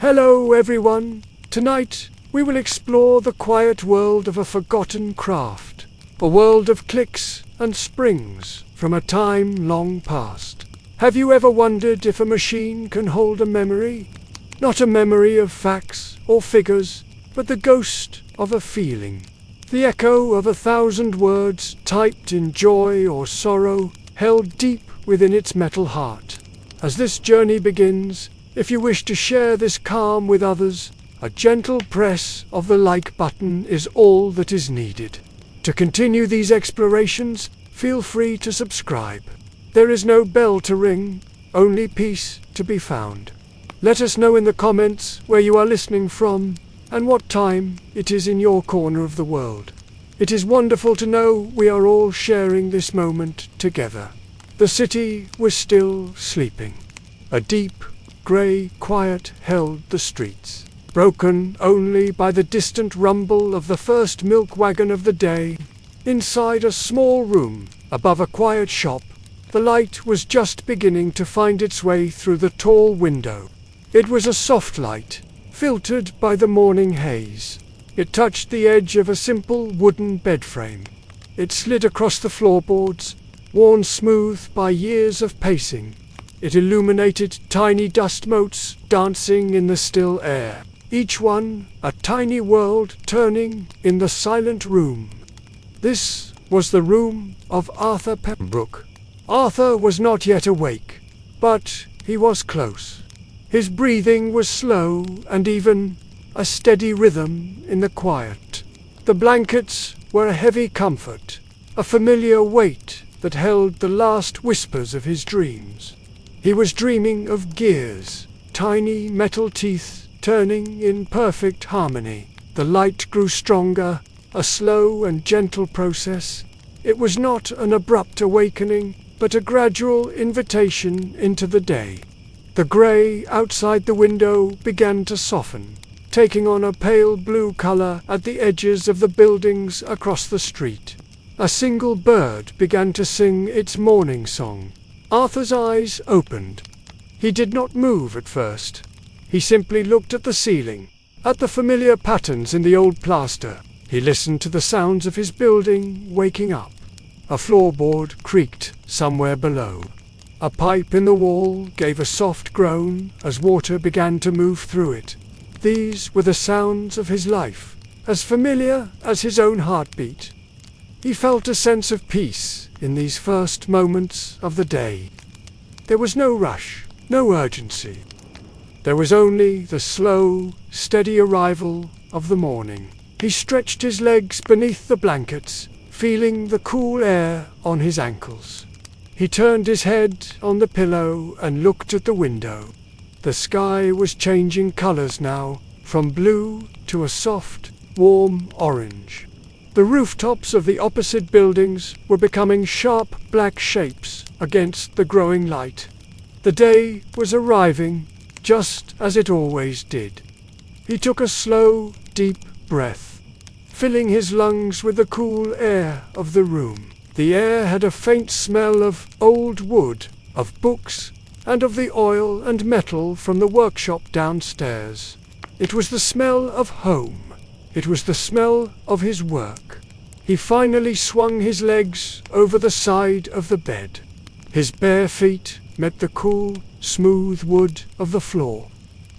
Hello everyone! Tonight we will explore the quiet world of a forgotten craft. A world of clicks and springs from a time long past. Have you ever wondered if a machine can hold a memory? Not a memory of facts or figures, but the ghost of a feeling. The echo of 1,000 words typed in joy or sorrow, held deep within its metal heart. As this journey begins, if you wish to share this calm with others, a gentle press of the like button is all that is needed. To continue these explorations, feel free to subscribe. There is no bell to ring, only peace to be found. Let us know in the comments where you are listening from and what time it is in your corner of the world. It is wonderful to know we are all sharing this moment together. The city was still sleeping. A deep, grey quiet held the streets, broken only by the distant rumble of the first milk wagon of the day. Inside a small room, above a quiet shop, the light was just beginning to find its way through the tall window. It was a soft light, filtered by the morning haze. It touched the edge of a simple wooden bed frame. It slid across the floorboards, worn smooth by years of pacing. It illuminated tiny dust motes dancing in the still air, each one a tiny world turning in the silent room. This was the room of Arthur Pembrook. Arthur was not yet awake, but he was close. His breathing was slow and even, a steady rhythm in the quiet. The blankets were a heavy comfort, a familiar weight that held the last whispers of his dreams. He was dreaming of gears, tiny metal teeth turning in perfect harmony. The light grew stronger, a slow and gentle process. It was not an abrupt awakening, but a gradual invitation into the day. The grey outside the window began to soften, taking on a pale blue color at the edges of the buildings across the street. A single bird began to sing its morning song. Arthur's eyes opened. He did not move at first. He simply looked at the ceiling, at the familiar patterns in the old plaster. He listened to the sounds of his building waking up. A floorboard creaked somewhere below. A pipe in the wall gave a soft groan as water began to move through it. These were the sounds of his life, as familiar as his own heartbeat. He felt a sense of peace in these first moments of the day. There was no rush, no urgency. There was only the slow, steady arrival of the morning. He stretched his legs beneath the blankets, feeling the cool air on his ankles. He turned his head on the pillow and looked at the window. The sky was changing colors now, from blue to a soft, warm orange. The rooftops of the opposite buildings were becoming sharp black shapes against the growing light. The day was arriving, just as it always did. He took a slow, deep breath, filling his lungs with the cool air of the room. The air had a faint smell of old wood, of books, and of the oil and metal from the workshop downstairs. It was the smell of home. It was the smell of his work. He finally swung his legs over the side of the bed. His bare feet met the cool, smooth wood of the floor.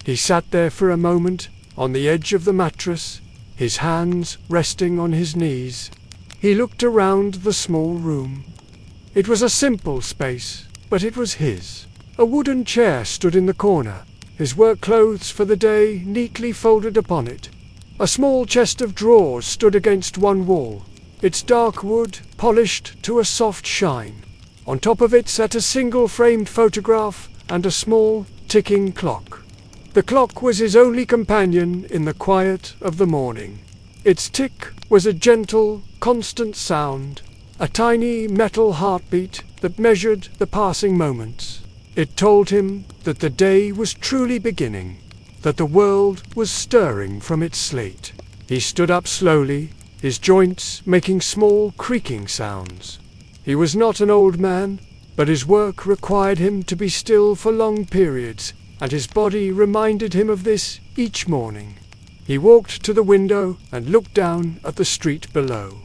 He sat there for a moment, on the edge of the mattress, his hands resting on his knees. He looked around the small room. It was a simple space, but it was his. A wooden chair stood in the corner, his work clothes for the day neatly folded upon it. A small chest of drawers stood against one wall, its dark wood polished to a soft shine. On top of it sat a single framed photograph and a small, ticking clock. The clock was his only companion in the quiet of the morning. Its tick was a gentle, constant sound, a tiny metal heartbeat that measured the passing moments. It told him that the day was truly beginning, that the world was stirring from its slate. He stood up slowly, his joints making small creaking sounds. He was not an old man, but his work required him to be still for long periods, and his body reminded him of this each morning. He walked to the window and looked down at the street below.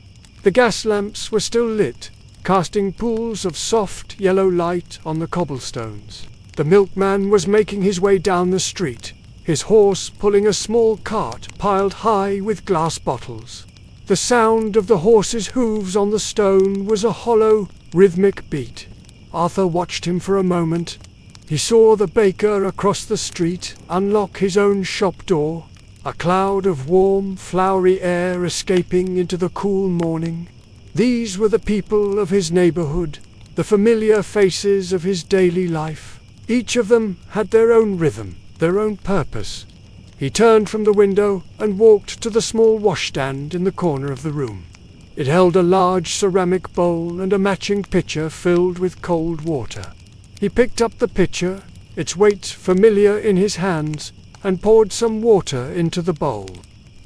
The gas lamps were still lit, casting pools of soft yellow light on the cobblestones. The milkman was making his way down the street, his horse pulling a small cart piled high with glass bottles. The sound of the horse's hooves on the stone was a hollow, rhythmic beat. Arthur watched him for a moment. He saw the baker across the street unlock his own shop door, a cloud of warm, flowery air escaping into the cool morning. These were the people of his neighborhood, the familiar faces of his daily life. Each of them had their own rhythm, their own purpose. He turned from the window and walked to the small washstand in the corner of the room. It held a large ceramic bowl and a matching pitcher filled with cold water. He picked up the pitcher, its weight familiar in his hands, and poured some water into the bowl.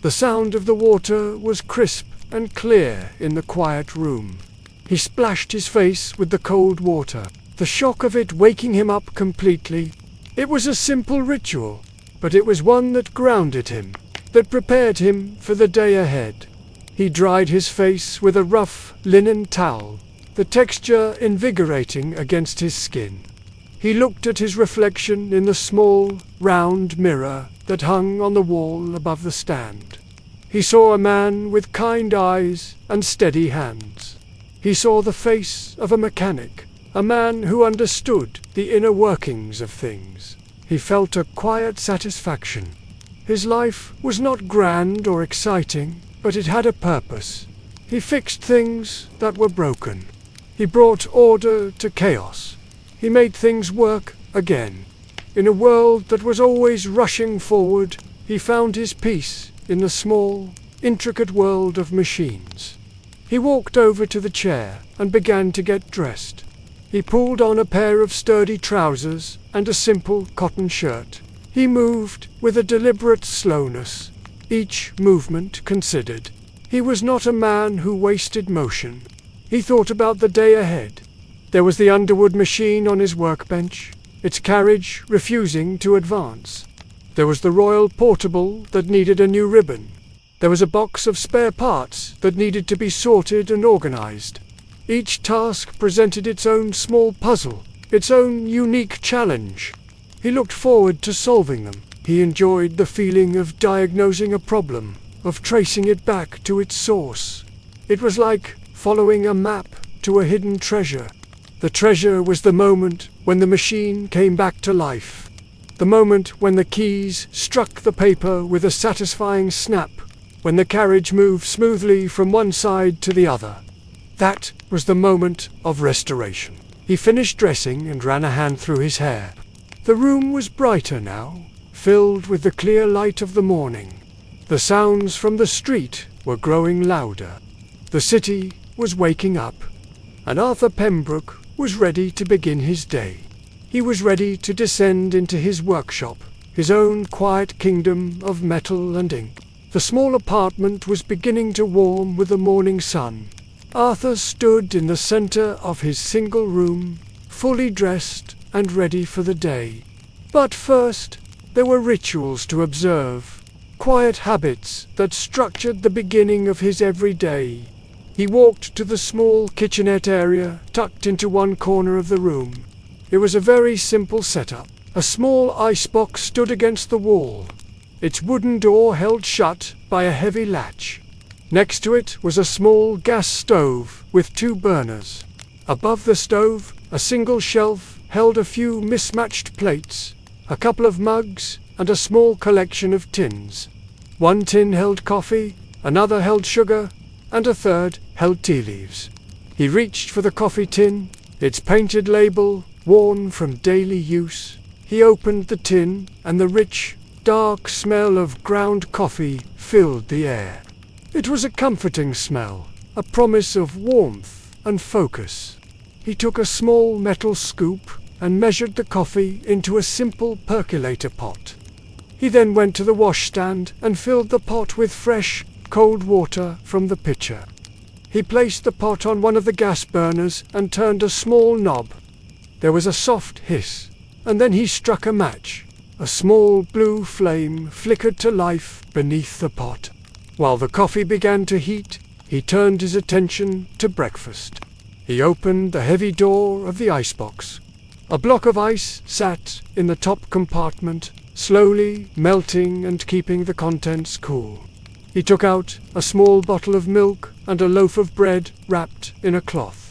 The sound of the water was crisp and clear in the quiet room. He splashed his face with the cold water, the shock of it waking him up completely. It was a simple ritual, but it was one that grounded him, that prepared him for the day ahead. He dried his face with a rough linen towel, the texture invigorating against his skin. He looked at his reflection in the small, round mirror that hung on the wall above the stand. He saw a man with kind eyes and steady hands. He saw the face of a mechanic, a man who understood the inner workings of things. He felt a quiet satisfaction. His life was not grand or exciting, but it had a purpose. He fixed things that were broken. He brought order to chaos. He made things work again. In a world that was always rushing forward, he found his peace in the small, intricate world of machines. He walked over to the chair and began to get dressed. He pulled on a pair of sturdy trousers and a simple cotton shirt. He moved with a deliberate slowness, each movement considered. He was not a man who wasted motion. He thought about the day ahead. There was the Underwood machine on his workbench, its carriage refusing to advance. There was the Royal Portable that needed a new ribbon. There was a box of spare parts that needed to be sorted and organized. Each task presented its own small puzzle, its own unique challenge. He looked forward to solving them. He enjoyed the feeling of diagnosing a problem, of tracing it back to its source. It was like following a map to a hidden treasure. The treasure was the moment when the machine came back to life. The moment when the keys struck the paper with a satisfying snap, when the carriage moved smoothly from one side to the other. That was the moment of restoration. He finished dressing and ran a hand through his hair. The room was brighter now, filled with the clear light of the morning. The sounds from the street were growing louder. The city was waking up, and Arthur Pembrook was ready to begin his day. He was ready to descend into his workshop, his own quiet kingdom of metal and ink. The small apartment was beginning to warm with the morning sun. Arthur stood in the center of his single room, fully dressed and ready for the day. But first, there were rituals to observe, quiet habits that structured the beginning of his every day. He walked to the small kitchenette area tucked into one corner of the room. It was a very simple setup. A small icebox stood against the wall, its wooden door held shut by a heavy latch. Next to it was a small gas stove with 2 burners. Above the stove, a single shelf held a few mismatched plates, a couple of mugs, and a small collection of tins. One tin held coffee, another held sugar, and a third held tea leaves. He reached for the coffee tin, its painted label worn from daily use. He opened the tin, and the rich, dark smell of ground coffee filled the air. It was a comforting smell, a promise of warmth and focus. He took a small metal scoop and measured the coffee into a simple percolator pot. He then went to the washstand and filled the pot with fresh, cold water from the pitcher. He placed the pot on one of the gas burners and turned a small knob. There was a soft hiss, and then he struck a match. A small blue flame flickered to life beneath the pot. While the coffee began to heat, he turned his attention to breakfast. He opened the heavy door of the icebox. A block of ice sat in the top compartment, slowly melting and keeping the contents cool. He took out a small bottle of milk and a loaf of bread wrapped in a cloth.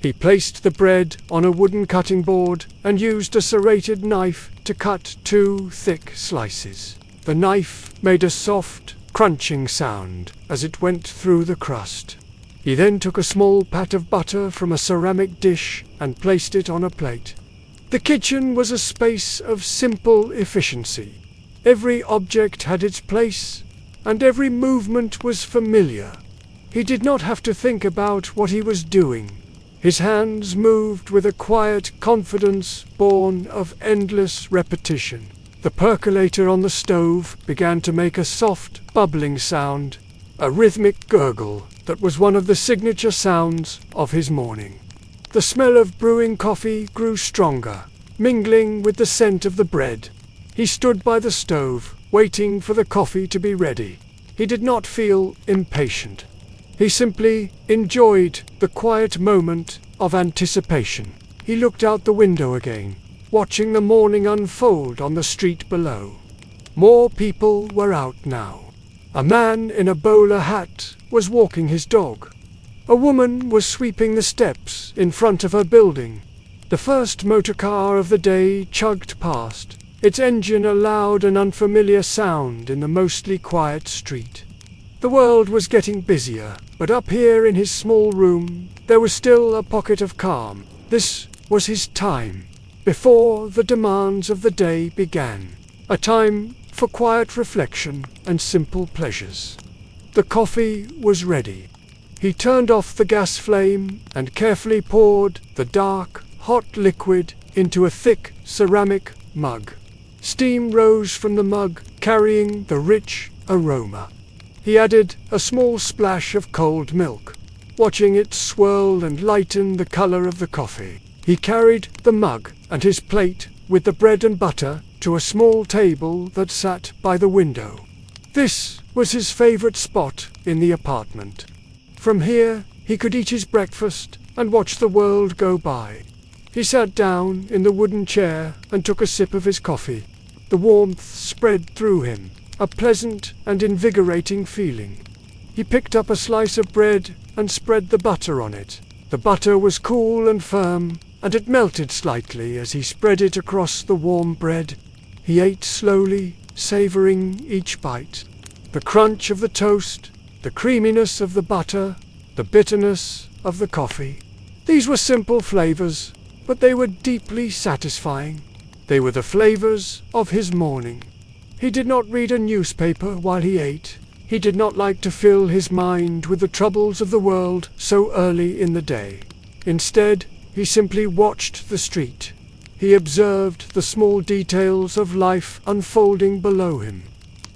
He placed the bread on a wooden cutting board and used a serrated knife to cut 2 thick slices. The knife made a soft, crunching sound as it went through the crust. He then took a small pat of butter from a ceramic dish and placed it on a plate. The kitchen was a space of simple efficiency. Every object had its place, and every movement was familiar. He did not have to think about what he was doing. His hands moved with a quiet confidence born of endless repetition. The percolator on the stove began to make a soft, bubbling sound, a rhythmic gurgle that was one of the signature sounds of his morning. The smell of brewing coffee grew stronger, mingling with the scent of the bread. He stood by the stove, waiting for the coffee to be ready. He did not feel impatient. He simply enjoyed the quiet moment of anticipation. He looked out the window again, watching the morning unfold on the street below. More people were out now. A man in a bowler hat was walking his dog. A woman was sweeping the steps in front of her building. The first motor car of the day chugged past, its engine a loud and unfamiliar sound in the mostly quiet street. The world was getting busier, but up here in his small room, there was still a pocket of calm. This was his time, before the demands of the day began. A time for quiet reflection and simple pleasures. The coffee was ready. He turned off the gas flame and carefully poured the dark, hot liquid into a thick ceramic mug. Steam rose from the mug, carrying the rich aroma. He added a small splash of cold milk, watching it swirl and lighten the color of the coffee. He carried the mug and his plate with the bread and butter to a small table that sat by the window. This was his favorite spot in the apartment. From here, he could eat his breakfast and watch the world go by. He sat down in the wooden chair and took a sip of his coffee. The warmth spread through him, a pleasant and invigorating feeling. He picked up a slice of bread and spread the butter on it. The butter was cool and firm, and it melted slightly as he spread it across the warm bread. He ate slowly, savoring each bite. The crunch of the toast, the creaminess of the butter, the bitterness of the coffee. These were simple flavors, but they were deeply satisfying. They were the flavors of his morning. He did not read a newspaper while he ate. He did not like to fill his mind with the troubles of the world so early in the day. Instead, he simply watched the street. He observed the small details of life unfolding below him.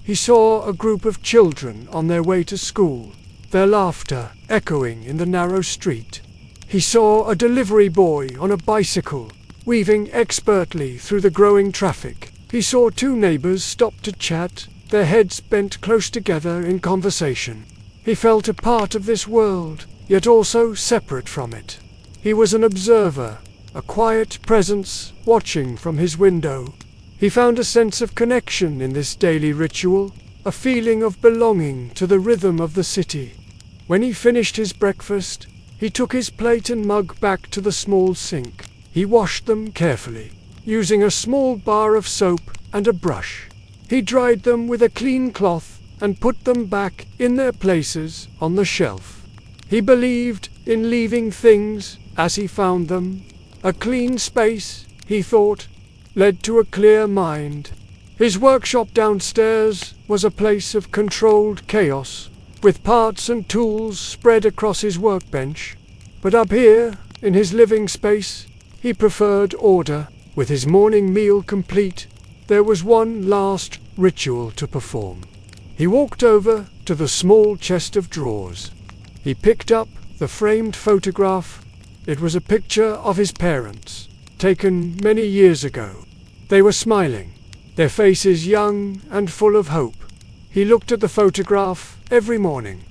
He saw a group of children on their way to school, their laughter echoing in the narrow street. He saw a delivery boy on a bicycle, weaving expertly through the growing traffic. He saw 2 neighbors stop to chat, their heads bent close together in conversation. He felt a part of this world, yet also separate from it. He was an observer, a quiet presence watching from his window. He found a sense of connection in this daily ritual, a feeling of belonging to the rhythm of the city. When he finished his breakfast, he took his plate and mug back to the small sink. He washed them carefully, using a small bar of soap and a brush. He dried them with a clean cloth and put them back in their places on the shelf. He believed in leaving things as he found them. A clean space, he thought, led to a clear mind. His workshop downstairs was a place of controlled chaos, with parts and tools spread across his workbench. But up here, in his living space, he preferred order. With his morning meal complete, there was one last ritual to perform. He walked over to the small chest of drawers. He picked up the framed photograph. It was a picture of his parents, taken many years ago. They were smiling, their faces young and full of hope. He looked at the photograph every morning.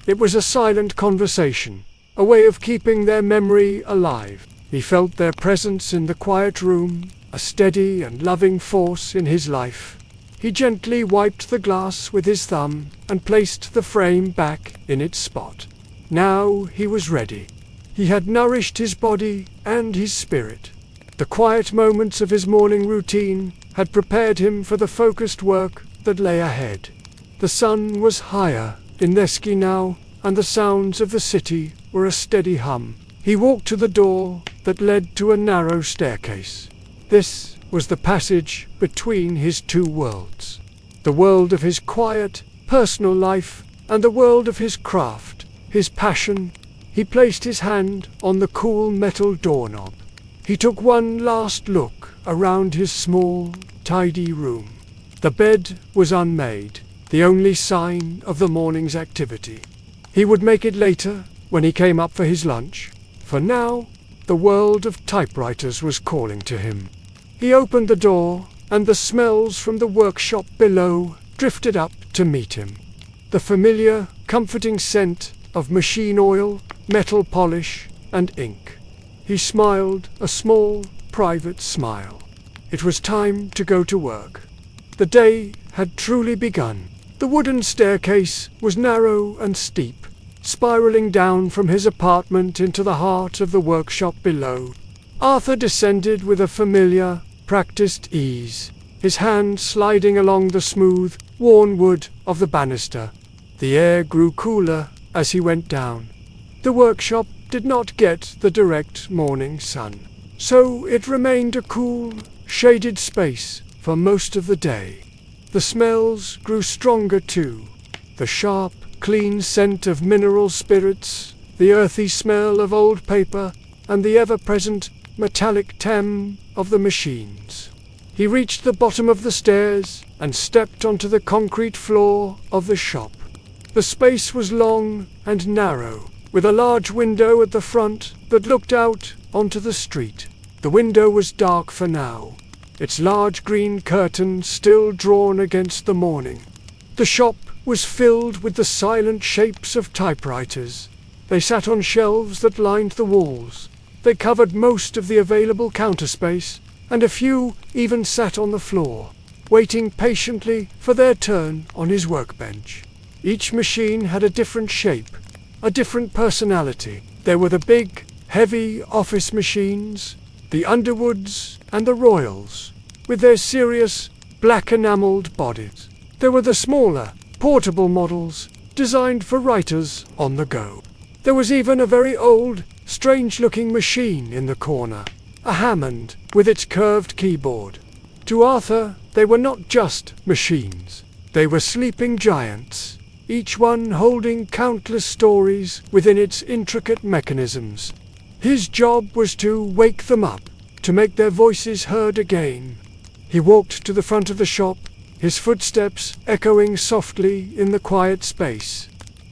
It was a silent conversation, a way of keeping their memory alive. He felt their presence in the quiet room, a steady and loving force in his life. He gently wiped the glass with his thumb and placed the frame back in its spot. Now he was ready. He had nourished his body and his spirit. The quiet moments of his morning routine had prepared him for the focused work that lay ahead. The sun was higher in Neski now, and the sounds of the city were a steady hum. He walked to the door that led to a narrow staircase. This was the passage between his two worlds. The world of his quiet, personal life and the world of his craft, his passion. He placed his hand on the cool metal doorknob. He took one last look around his small, tidy room. The bed was unmade, the only sign of the morning's activity. He would make it later, when he came up for his lunch. For now, the world of typewriters was calling to him. He opened the door, and the smells from the workshop below drifted up to meet him. The familiar, comforting scent of machine oil, metal polish, and ink. He smiled a small, private smile. It was time to go to work. The day had truly begun. The wooden staircase was narrow and steep, spiraling down from his apartment into the heart of the workshop below. Arthur descended with a familiar, practiced ease, his hand sliding along the smooth, worn wood of the banister. The air grew cooler as he went down. The workshop did not get the direct morning sun, so it remained a cool, shaded space for most of the day. The smells grew stronger too. The sharp, clean scent of mineral spirits, the earthy smell of old paper, and the ever-present metallic tim of the machines. He reached the bottom of the stairs and stepped onto the concrete floor of the shop. The space was long and narrow, with a large window at the front that looked out onto the street. The window was dark for now, its large green curtain still drawn against the morning. The shop was filled with the silent shapes of typewriters. They sat on shelves that lined the walls. They covered most of the available counter space, and a few even sat on the floor, waiting patiently for their turn on his workbench. Each machine had a different shape, a different personality. There were the big, heavy office machines, the Underwoods and the Royals, with their serious, black enameled bodies. There were the smaller, portable models, designed for writers on the go. There was even a very old, strange-looking machine in the corner, a Hammond with its curved keyboard. To Arthur, they were not just machines. They were sleeping giants, each one holding countless stories within its intricate mechanisms. His job was to wake them up, to make their voices heard again. He walked to the front of the shop, his footsteps echoing softly in the quiet space.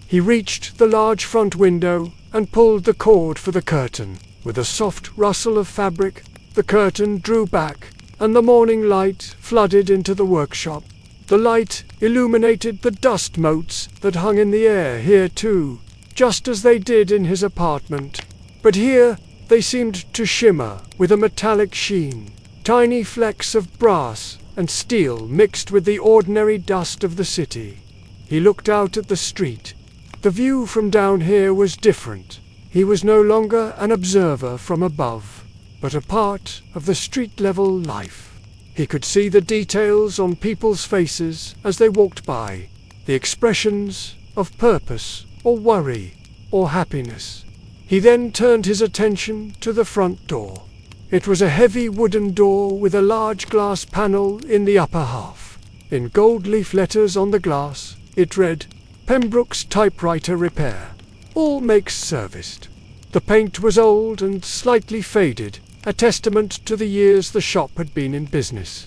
He reached the large front window and pulled the cord for the curtain. With a soft rustle of fabric, the curtain drew back, and the morning light flooded into the workshop. The light illuminated the dust motes that hung in the air here too, just as they did in his apartment. But here they seemed to shimmer with a metallic sheen, tiny flecks of brass and steel mixed with the ordinary dust of the city. He looked out at the street. The view from down here was different. He was no longer an observer from above, but a part of the street-level life. He could see the details on people's faces as they walked by, the expressions of purpose or worry or happiness. He then turned his attention to the front door. It was a heavy wooden door with a large glass panel in the upper half. In gold leaf letters on the glass, it read, "Pembrook's Typewriter Repair. All makes serviced." The paint was old and slightly faded, a testament to the years the shop had been in business.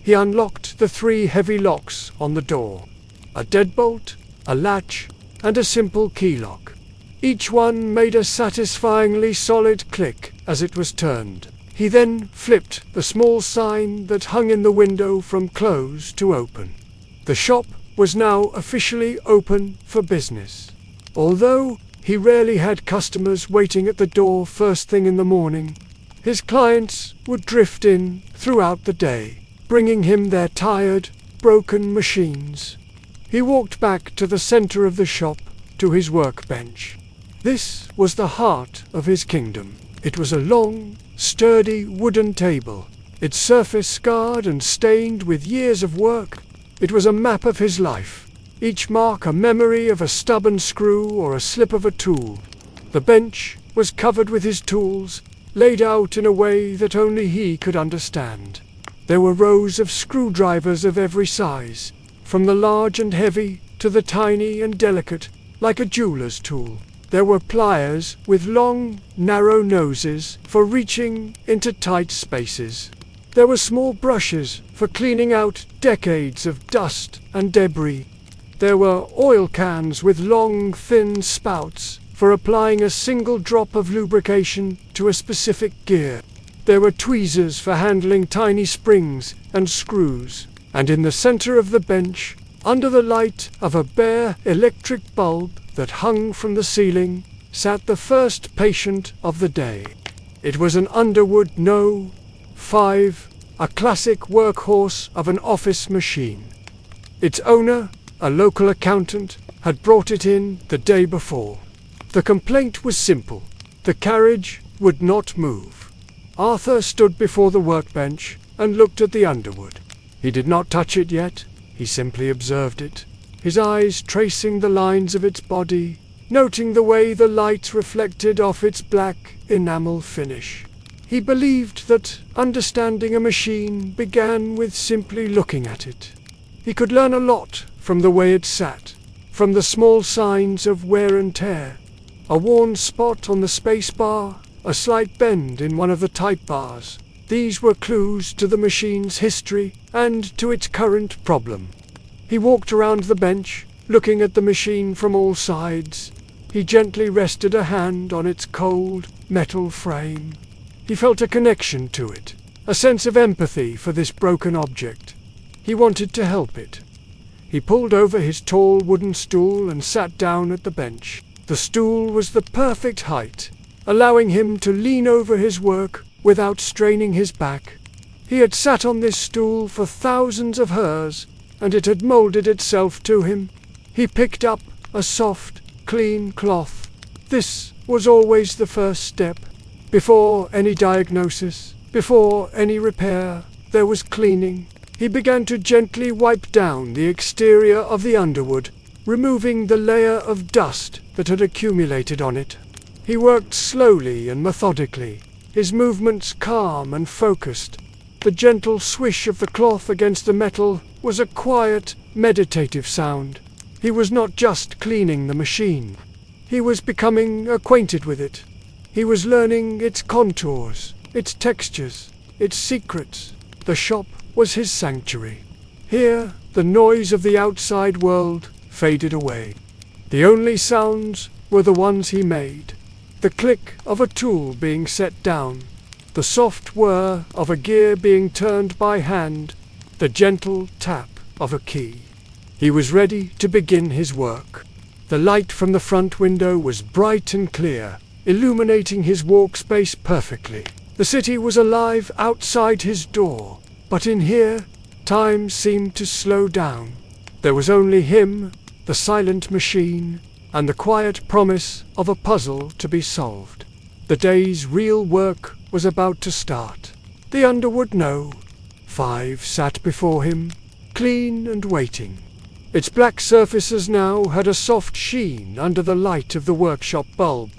He unlocked the 3 heavy locks on the door, a deadbolt, a latch, and a simple key lock. Each one made a satisfyingly solid click as it was turned. He then flipped the small sign that hung in the window from close to open. The shop was now officially open for business. Although he rarely had customers waiting at the door first thing in the morning, his clients would drift in throughout the day, bringing him their tired, broken machines. He walked back to the center of the shop, to his workbench. This was the heart of his kingdom. It was a long, sturdy wooden table, its surface scarred and stained with years of work. It was a map of his life, each mark a memory of a stubborn screw or a slip of a tool. The bench was covered with his tools, laid out in a way that only he could understand. There were rows of screwdrivers of every size, from the large and heavy to the tiny and delicate, like a jeweler's tool. There were pliers with long, narrow noses for reaching into tight spaces. There were small brushes for cleaning out decades of dust and debris. There were oil cans with long, thin spouts for applying a single drop of lubrication to a specific gear. There were tweezers for handling tiny springs and screws. And in the center of the bench, under the light of a bare electric bulb that hung from the ceiling, sat the first patient of the day. It was an Underwood No. 5, a classic workhorse of an office machine. Its owner, a local accountant, had brought it in the day before. The complaint was simple. The carriage would not move. Arthur stood before the workbench and looked at the Underwood. He did not touch it yet. He simply observed it, his eyes tracing the lines of its body, noting the way the light reflected off its black enamel finish. He believed that understanding a machine began with simply looking at it. He could learn a lot from the way it sat, from the small signs of wear and tear, a worn spot on the space bar, a slight bend in one of the type bars. These were clues to the machine's history and to its current problem. He walked around the bench, looking at the machine from all sides. He gently rested a hand on its cold, metal frame. He felt a connection to it, a sense of empathy for this broken object. He wanted to help it. He pulled over his tall wooden stool and sat down at the bench. The stool was the perfect height, allowing him to lean over his work without straining his back. He had sat on this stool for thousands of hers, and it had molded itself to him. He picked up a soft, clean cloth. This was always the first step. Before any diagnosis, before any repair, there was cleaning. He began to gently wipe down the exterior of the Underwood, removing the layer of dust that had accumulated on it. He worked slowly and methodically, his movements calm and focused. The gentle swish of the cloth against the metal was a quiet, meditative sound. He was not just cleaning the machine. He was becoming acquainted with it. He was learning its contours, its textures, its secrets. The shop was his sanctuary. Here, the noise of the outside world faded away. The only sounds were the ones he made. The click of a tool being set down, the soft whir of a gear being turned by hand, the gentle tap of a key. He was ready to begin his work. The light from the front window was bright and clear, illuminating his workspace perfectly. The city was alive outside his door, but in here, time seemed to slow down. There was only him, the silent machine, and the quiet promise of a puzzle to be solved. The day's real work was about to start. The Underwood No. 5 sat before him, clean and waiting. Its black surfaces now had a soft sheen under the light of the workshop bulb.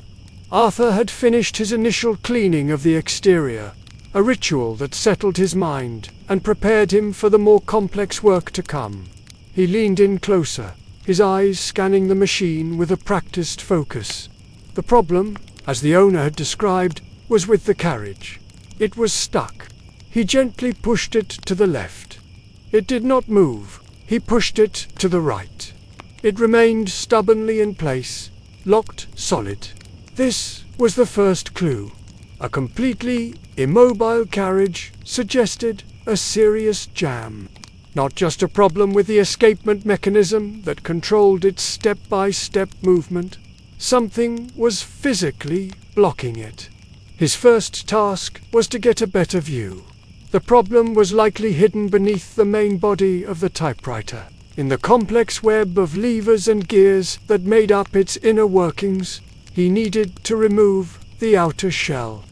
Arthur had finished his initial cleaning of the exterior, a ritual that settled his mind and prepared him for the more complex work to come. He leaned in closer, his eyes scanning the machine with a practiced focus. The problem, as the owner had described, was with the carriage. It was stuck. He gently pushed it to the left. It did not move. He pushed it to the right. It remained stubbornly in place, locked solid. This was the first clue. A completely immobile carriage suggested a serious jam. Not just a problem with the escapement mechanism that controlled its step-by-step movement. Something was physically blocking it. His first task was to get a better view. The problem was likely hidden beneath the main body of the typewriter. In the complex web of levers and gears that made up its inner workings, he needed to remove the outer shell.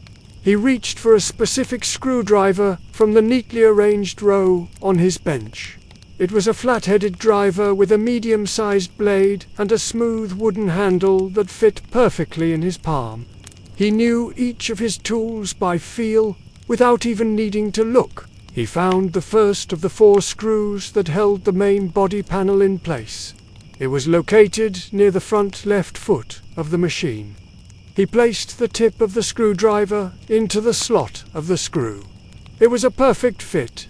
He reached for a specific screwdriver from the neatly arranged row on his bench. It was a flat-headed driver with a medium-sized blade and a smooth wooden handle that fit perfectly in his palm. He knew each of his tools by feel without even needing to look. He found the first of the 4 screws that held the main body panel in place. It was located near the front left foot of the machine. He placed the tip of the screwdriver into the slot of the screw. It was a perfect fit.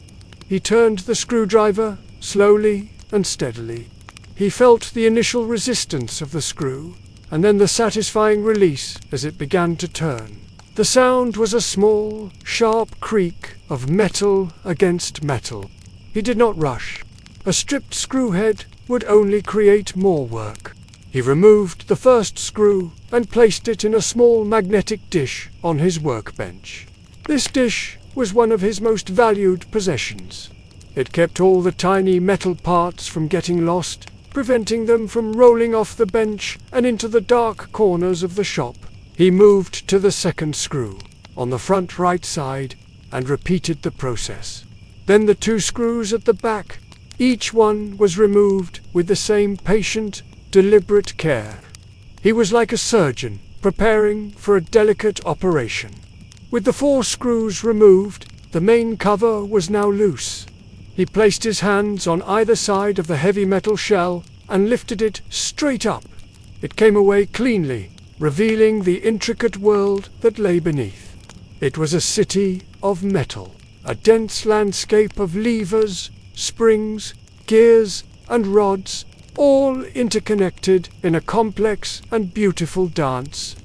He turned the screwdriver slowly and steadily. He felt the initial resistance of the screw, and then the satisfying release as it began to turn. The sound was a small, sharp creak of metal against metal. He did not rush. A stripped screw head would only create more work. He removed the first screw and placed it in a small magnetic dish on his workbench. This dish was one of his most valued possessions. It kept all the tiny metal parts from getting lost, preventing them from rolling off the bench and into the dark corners of the shop. He moved to the second screw, on the front right side, and repeated the process. Then the 2 screws at the back. Each one was removed with the same patient, deliberate care. He was like a surgeon, preparing for a delicate operation. With the 4 screws removed, the main cover was now loose. He placed his hands on either side of the heavy metal shell and lifted it straight up. It came away cleanly, revealing the intricate world that lay beneath. It was a city of metal, a dense landscape of levers, springs, gears, and rods, all interconnected in a complex and beautiful dance.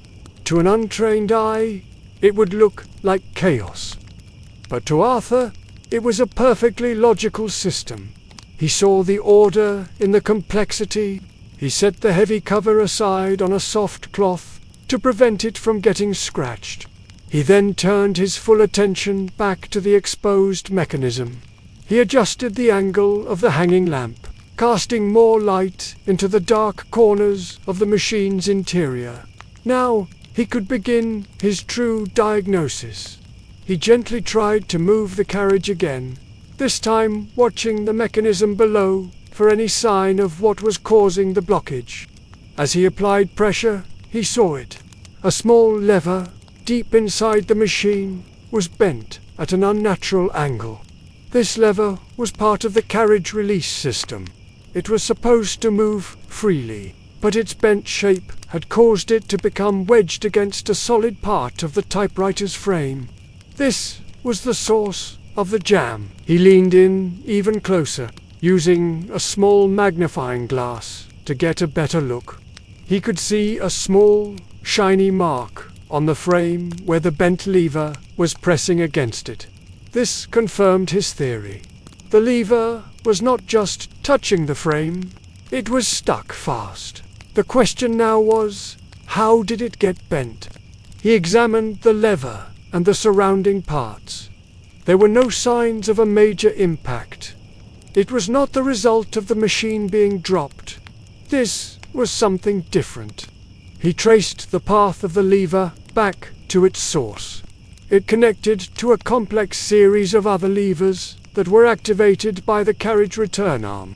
To an untrained eye, it would look like chaos. But to Arthur, it was a perfectly logical system. He saw the order in the complexity. He set the heavy cover aside on a soft cloth to prevent it from getting scratched. He then turned his full attention back to the exposed mechanism. He adjusted the angle of the hanging lamp, casting more light into the dark corners of the machine's interior. Now he could begin his true diagnosis. He gently tried to move the carriage again, this time watching the mechanism below for any sign of what was causing the blockage. As he applied pressure, he saw it. A small lever, deep inside the machine, was bent at an unnatural angle. This lever was part of the carriage release system. It was supposed to move freely, but its bent shape had caused it to become wedged against a solid part of the typewriter's frame. This was the source of the jam. He leaned in even closer, using a small magnifying glass to get a better look. He could see a small, shiny mark on the frame where the bent lever was pressing against it. This confirmed his theory. The lever was not just touching the frame, it was stuck fast. The question now was, how did it get bent? He examined the lever and the surrounding parts. There were no signs of a major impact. It was not the result of the machine being dropped. This was something different. He traced the path of the lever back to its source. It connected to a complex series of other levers that were activated by the carriage return arm.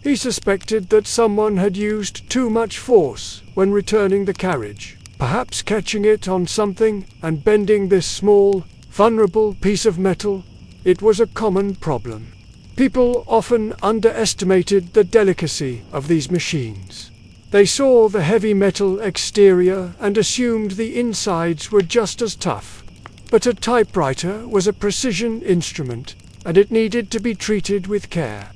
He suspected that someone had used too much force when returning the carriage, perhaps catching it on something and bending this small, vulnerable piece of metal. It was a common problem. People often underestimated the delicacy of these machines. They saw the heavy metal exterior and assumed the insides were just as tough. But a typewriter was a precision instrument, and it needed to be treated with care.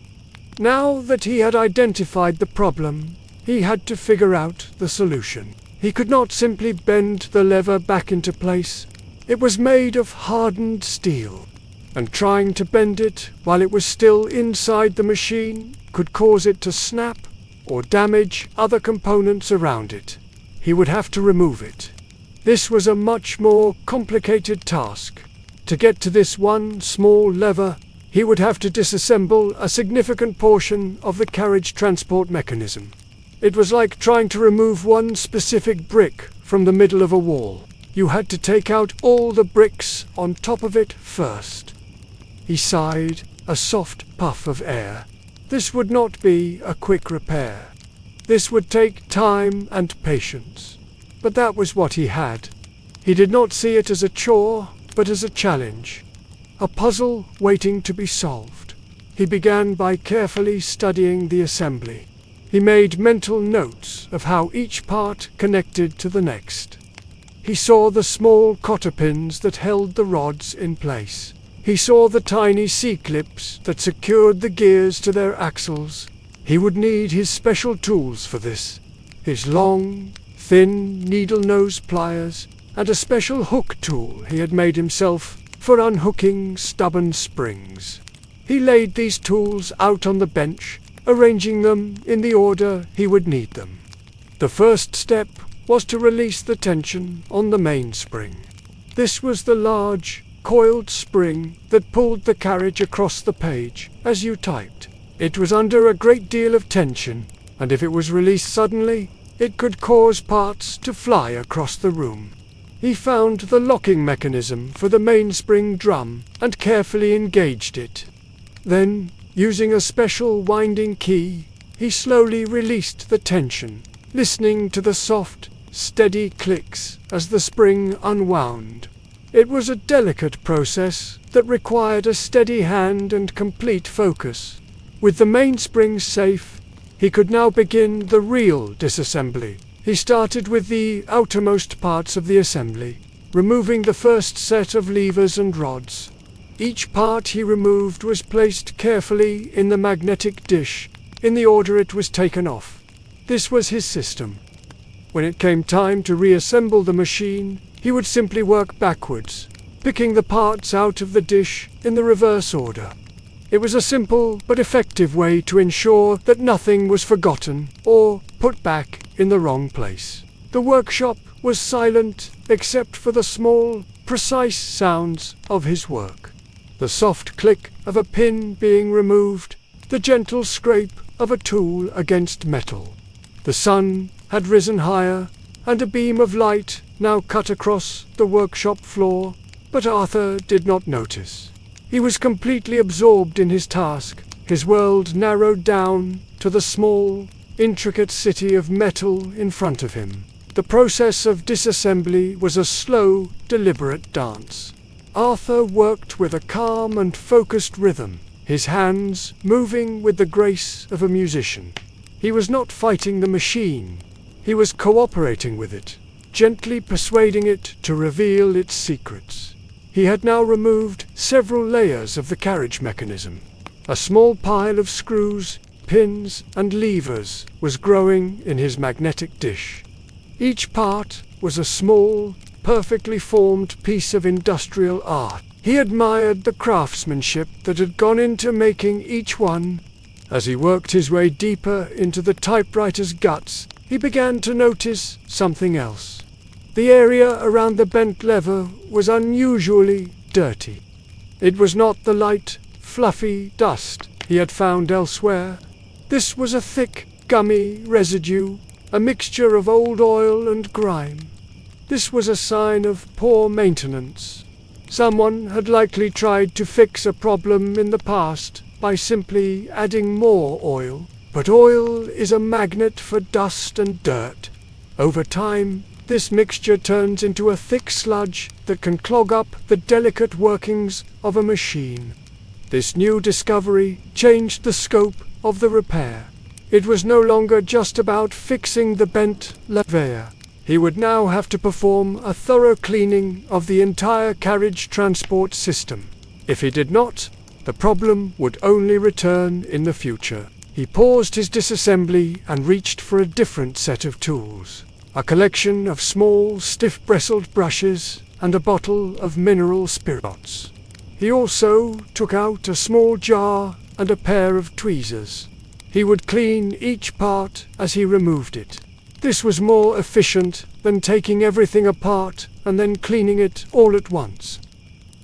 Now that he had identified the problem, he had to figure out the solution. He could not simply bend the lever back into place. It was made of hardened steel, and trying to bend it while it was still inside the machine could cause it to snap or damage other components around it. He would have to remove it. This was a much more complicated task. To get to this one small lever, he would have to disassemble a significant portion of the carriage transport mechanism. It was like trying to remove one specific brick from the middle of a wall. You had to take out all the bricks on top of it first. He sighed, a soft puff of air. This would not be a quick repair. This would take time and patience. But that was what he had. He did not see it as a chore, but as a challenge. A puzzle waiting to be solved. He began by carefully studying the assembly. He made mental notes of how each part connected to the next. He saw the small cotter pins that held the rods in place. He saw the tiny C-clips that secured the gears to their axles. He would need his special tools for this. His long, thin needle-nose pliers and a special hook tool he had made himself for unhooking stubborn springs. He laid these tools out on the bench, arranging them in the order he would need them. The first step was to release the tension on the mainspring. This was the large, coiled spring that pulled the carriage across the page as you typed. It was under a great deal of tension, and if it was released suddenly, it could cause parts to fly across the room. He found the locking mechanism for the mainspring drum and carefully engaged it. Then, using a special winding key, he slowly released the tension, listening to the soft, steady clicks as the spring unwound. It was a delicate process that required a steady hand and complete focus. With the mainspring safe, he could now begin the real disassembly. He started with the outermost parts of the assembly, removing the first set of levers and rods. Each part he removed was placed carefully in the magnetic dish, in the order it was taken off. This was his system. When it came time to reassemble the machine, he would simply work backwards, picking the parts out of the dish in the reverse order. It was a simple but effective way to ensure that nothing was forgotten or put back in the wrong place. The workshop was silent except for the small, precise sounds of his work. The soft click of a pin being removed, the gentle scrape of a tool against metal. The sun had risen higher, and a beam of light now cut across the workshop floor, but Arthur did not notice. He was completely absorbed in his task. His world narrowed down to the small, intricate city of metal in front of him. The process of disassembly was a slow, deliberate dance. Arthur worked with a calm and focused rhythm, his hands moving with the grace of a musician. He was not fighting the machine. He was cooperating with it, gently persuading it to reveal its secrets. He had now removed several layers of the carriage mechanism. A small pile of screws, pins, and levers was growing in his magnetic dish. Each part was a small, perfectly formed piece of industrial art. He admired the craftsmanship that had gone into making each one. As he worked his way deeper into the typewriter's guts, he began to notice something else. The area around the bent lever was unusually dirty. It was not the light, fluffy dust he had found elsewhere. This was a thick, gummy residue, a mixture of old oil and grime. This was a sign of poor maintenance. Someone had likely tried to fix a problem in the past by simply adding more oil. But oil is a magnet for dust and dirt. Over time, this mixture turns into a thick sludge that can clog up the delicate workings of a machine. This new discovery changed the scope of the repair. It was no longer just about fixing the bent lever. He would now have to perform a thorough cleaning of the entire carriage transport system. If he did not, the problem would only return in the future. He paused his disassembly and reached for a different set of tools. A collection of small, stiff-bristled brushes and a bottle of mineral spirits. He also took out a small jar and a pair of tweezers. He would clean each part as he removed it. This was more efficient than taking everything apart and then cleaning it all at once.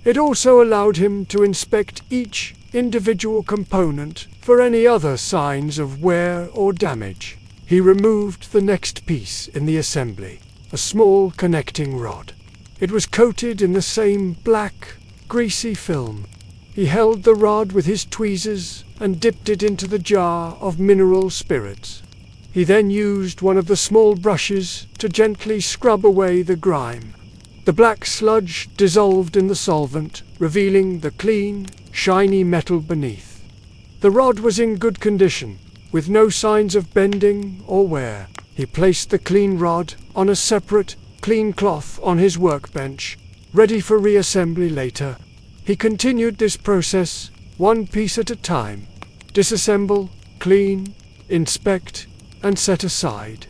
It also allowed him to inspect each individual component for any other signs of wear or damage. He removed the next piece in the assembly, a small connecting rod. It was coated in the same black, greasy film. He held the rod with his tweezers and dipped it into the jar of mineral spirits. He then used one of the small brushes to gently scrub away the grime. The black sludge dissolved in the solvent, revealing the clean, shiny metal beneath. The rod was in good condition, with no signs of bending or wear. He placed the clean rod on a separate, clean cloth on his workbench, ready for reassembly later. He continued this process, one piece at a time. Disassemble, clean, inspect, and set aside.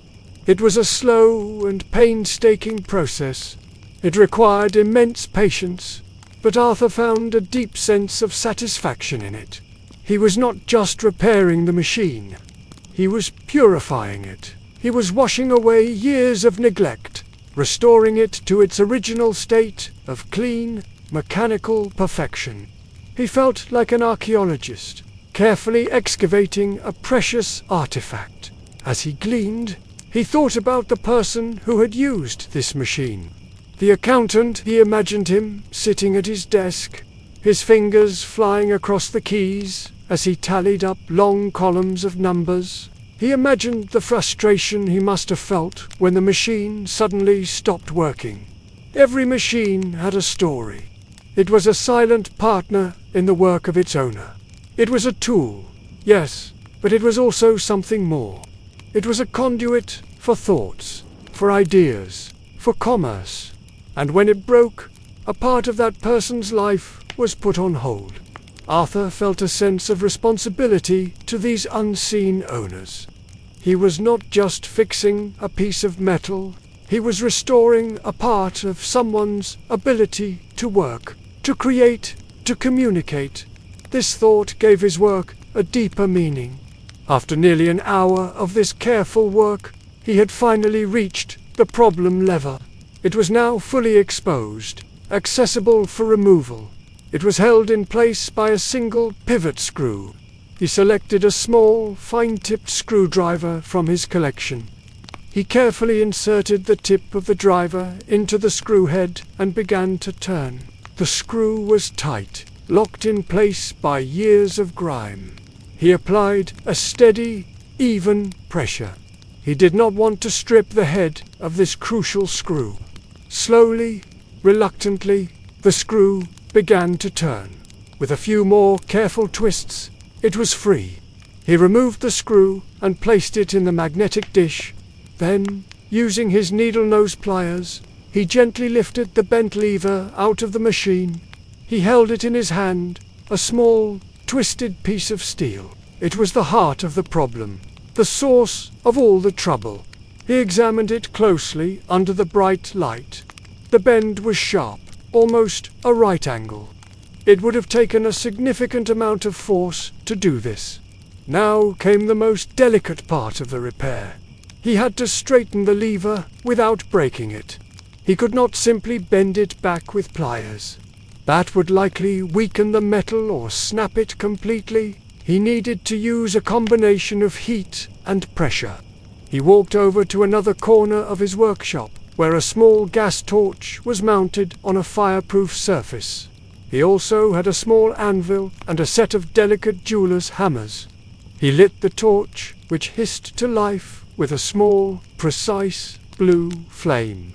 It was a slow and painstaking process. It required immense patience, but Arthur found a deep sense of satisfaction in it. He was not just repairing the machine. He was purifying it. He was washing away years of neglect, restoring it to its original state of clean, mechanical perfection. He felt like an archaeologist, carefully excavating a precious artifact. As he gleaned, he thought about the person who had used this machine. The accountant. He imagined him sitting at his desk, his fingers flying across the keys as he tallied up long columns of numbers. He imagined the frustration he must have felt when the machine suddenly stopped working. Every machine had a story. It was a silent partner in the work of its owner. It was a tool, yes, but it was also something more. It was a conduit for thoughts, for ideas, for commerce. And when it broke, a part of that person's life was put on hold. Arthur felt a sense of responsibility to these unseen owners. He was not just fixing a piece of metal, he was restoring a part of someone's ability to work, to create, to communicate. This thought gave his work a deeper meaning. After nearly an hour of this careful work, he had finally reached the problem lever. It was now fully exposed, accessible for removal. It was held in place by a single pivot screw. He selected a small, fine-tipped screwdriver from his collection. He carefully inserted the tip of the driver into the screw head and began to turn. The screw was tight, locked in place by years of grime. He applied a steady, even pressure. He did not want to strip the head of this crucial screw. Slowly, reluctantly, the screw began to turn. With a few more careful twists, it was free. He removed the screw and placed it in the magnetic dish. Then, using his needle-nose pliers, he gently lifted the bent lever out of the machine. He held it in his hand, a small, twisted piece of steel. It was the heart of the problem, the source of all the trouble. He examined it closely under the bright light. The bend was sharp, almost a right angle. It would have taken a significant amount of force to do this. Now came the most delicate part of the repair. He had to straighten the lever without breaking it. He could not simply bend it back with pliers. That would likely weaken the metal or snap it completely. He needed to use a combination of heat and pressure. He walked over to another corner of his workshop, where a small gas torch was mounted on a fireproof surface. He also had a small anvil and a set of delicate jeweler's hammers. He lit the torch, which hissed to life with a small, precise blue flame.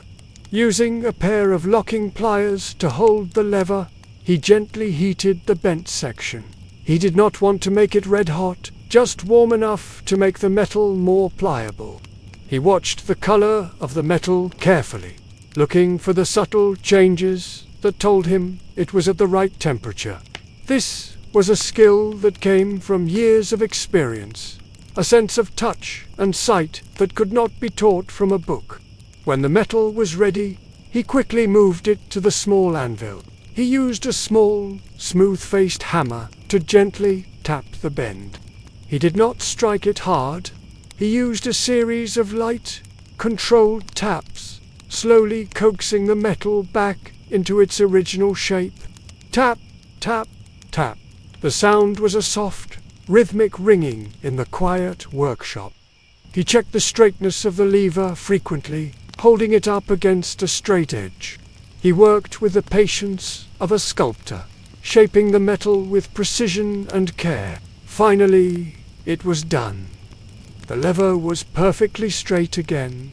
Using a pair of locking pliers to hold the lever, he gently heated the bent section. He did not want to make it red hot, just warm enough to make the metal more pliable. He watched the color of the metal carefully, looking for the subtle changes that told him it was at the right temperature. This was a skill that came from years of experience, a sense of touch and sight that could not be taught from a book. When the metal was ready, He quickly moved it to the small anvil. He used a small, smooth-faced hammer to gently tap the bend. He did not strike it hard. He used a series of light, controlled taps, slowly coaxing the metal back into its original shape. Tap, tap, tap. The sound was a soft, rhythmic ringing in the quiet workshop. He checked the straightness of the lever frequently, holding it up against a straight edge. He worked with the patience of a sculptor, shaping the metal with precision and care. Finally, it was done. The lever was perfectly straight again.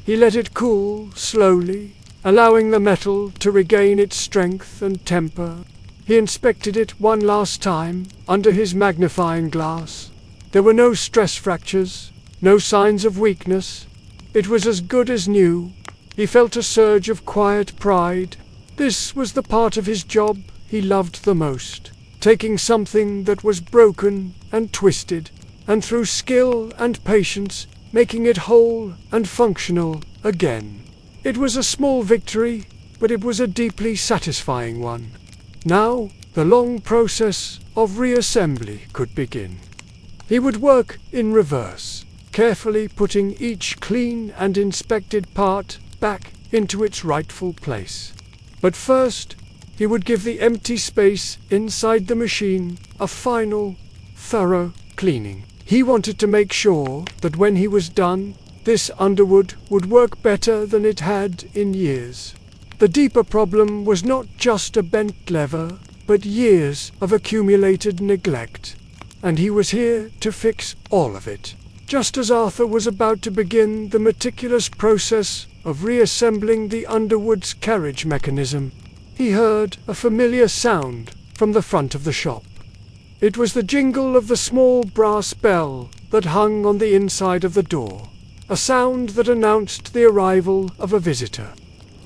He let it cool slowly, allowing the metal to regain its strength and temper. He inspected it one last time under his magnifying glass. There were no stress fractures, no signs of weakness. It was as good as new. He felt a surge of quiet pride. This was the part of his job he loved the most, taking something that was broken and twisted, and through skill and patience, making it whole and functional again. It was a small victory, but it was a deeply satisfying one. Now, the long process of reassembly could begin. He would work in reverse, carefully putting each clean and inspected part back into its rightful place. But first, he would give the empty space inside the machine a final, thorough cleaning. He wanted to make sure that when he was done, this underwood would work better than it had in years. The deeper problem was not just a bent lever, but years of accumulated neglect. And he was here to fix all of it. Just as Arthur was about to begin the meticulous process of reassembling the underwood's carriage mechanism, he heard a familiar sound from the front of the shop. It was the jingle of the small brass bell that hung on the inside of the door, a sound that announced the arrival of a visitor.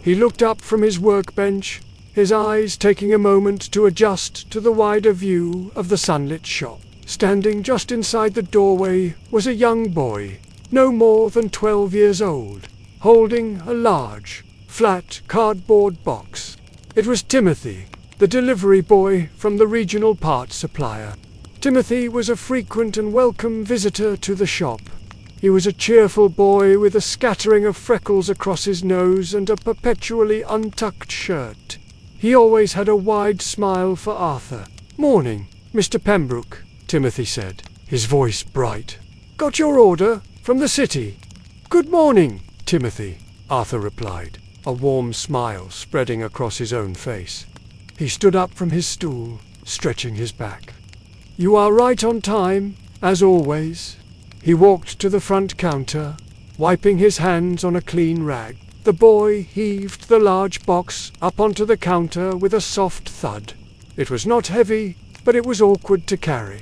He looked up from his workbench, his eyes taking a moment to adjust to the wider view of the sunlit shop. Standing just inside the doorway was a young boy, no more than 12 years old, holding a large, flat cardboard box. It was Timothy, the delivery boy from the regional parts supplier. Timothy was a frequent and welcome visitor to the shop. He was a cheerful boy with a scattering of freckles across his nose and a perpetually untucked shirt. He always had a wide smile for Arthur. "Morning, Mr. Pembrook," Timothy said, his voice bright. "Got your order from the city?" "Good morning, Timothy," Arthur replied, a warm smile spreading across his own face. He stood up from his stool, stretching his back. "You are right on time, as always." He walked to the front counter, wiping his hands on a clean rag. The boy heaved the large box up onto the counter with a soft thud. It was not heavy, but it was awkward to carry.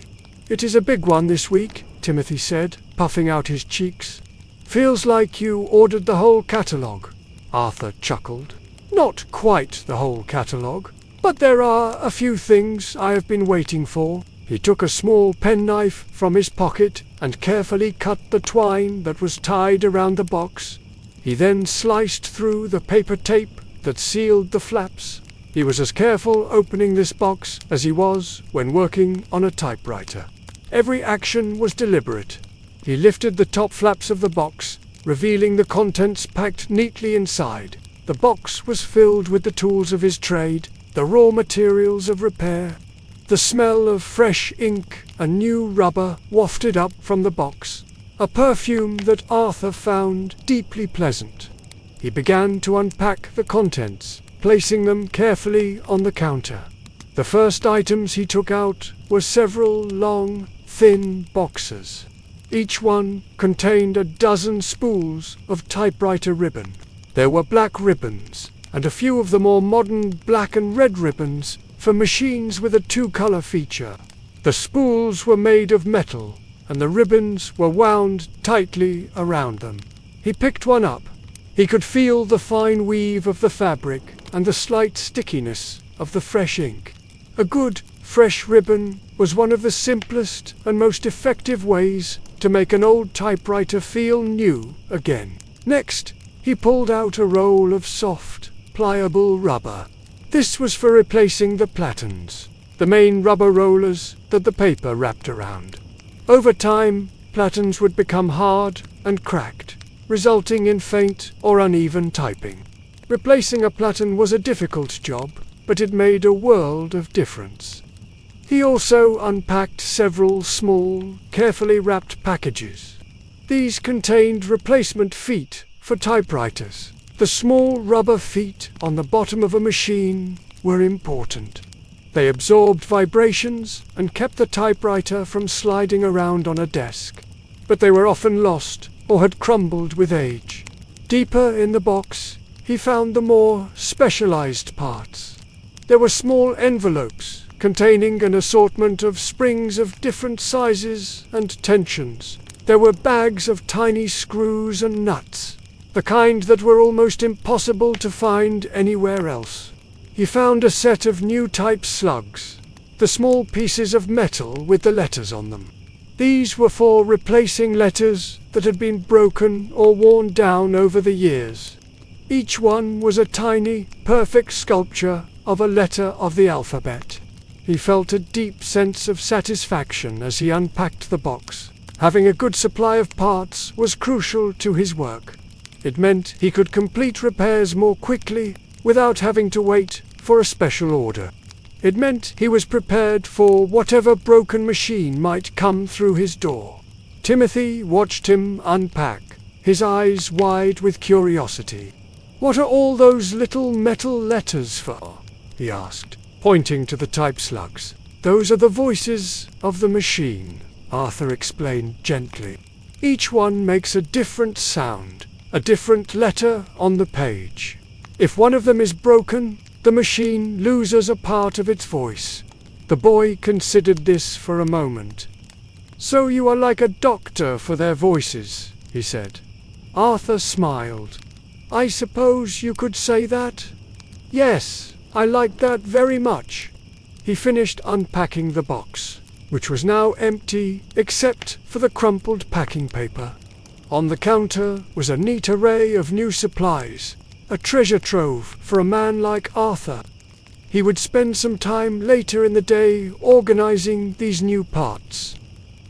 "It is a big one this week," Timothy said, puffing out his cheeks. "Feels like you ordered the whole catalogue," Arthur chuckled. "Not quite the whole catalogue, but there are a few things I have been waiting for." He took a small penknife from his pocket and carefully cut the twine that was tied around the box. He then sliced through the paper tape that sealed the flaps. He was as careful opening this box as he was when working on a typewriter. Every action was deliberate. He lifted the top flaps of the box, revealing the contents packed neatly inside. The box was filled with the tools of his trade, the raw materials of repair. The smell of fresh ink and new rubber wafted up from the box, a perfume that Arthur found deeply pleasant. He began to unpack the contents, placing them carefully on the counter. The first items he took out were several long, thin boxes. Each one contained a dozen spools of typewriter ribbon. There were black ribbons, and a few of the more modern black and red ribbons for machines with a two-color feature. The spools were made of metal, and the ribbons were wound tightly around them. He picked one up. He could feel the fine weave of the fabric and the slight stickiness of the fresh ink. A good, fresh ribbon was one of the simplest and most effective ways to make an old typewriter feel new again. Next, He pulled out a roll of soft, pliable rubber. This was for replacing the platens, the main rubber rollers that the paper wrapped around. Over time, platens would become hard and cracked, resulting in faint or uneven typing. Replacing a platen was a difficult job, but it made a world of difference. He also unpacked several small, carefully wrapped packages. These contained replacement feet for typewriters. The small rubber feet on the bottom of a machine were important. They absorbed vibrations and kept the typewriter from sliding around on a desk. But they were often lost or had crumbled with age. Deeper in the box, he found the more specialized parts. There were small envelopes containing an assortment of springs of different sizes and tensions. There were bags of tiny screws and nuts, the kind that were almost impossible to find anywhere else. He found a set of new type slugs, the small pieces of metal with the letters on them. These were for replacing letters that had been broken or worn down over the years. Each one was a tiny, perfect sculpture of a letter of the alphabet. He felt a deep sense of satisfaction as he unpacked the box. Having a good supply of parts was crucial to his work. It meant he could complete repairs more quickly without having to wait for a special order. It meant he was prepared for whatever broken machine might come through his door. Timothy watched him unpack, his eyes wide with curiosity. "What are all those little metal letters for?" he asked, pointing to the type slugs. "Those are the voices of the machine," Arthur explained gently. "Each one makes a different sound, a different letter on the page. If one of them is broken, the machine loses a part of its voice." The boy considered this for a moment. "So you are like a doctor for their voices," he said. Arthur smiled. "I suppose you could say that?" "Yes, I like that very much." He finished unpacking the box, which was now empty except for the crumpled packing paper. On the counter was a neat array of new supplies, a treasure trove for a man like Arthur. He would spend some time later in the day organizing these new parts,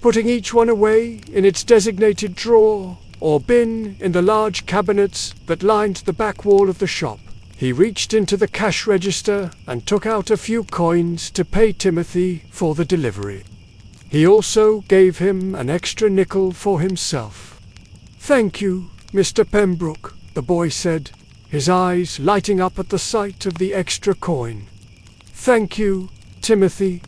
putting each one away in its designated drawer or bin in the large cabinets that lined the back wall of the shop. He reached into the cash register and took out a few coins to pay Timothy for the delivery. He also gave him an extra nickel for himself. "Thank you, Mr. Pembrook," the boy said, his eyes lighting up at the sight of the extra coin. "Thank you, Timothy.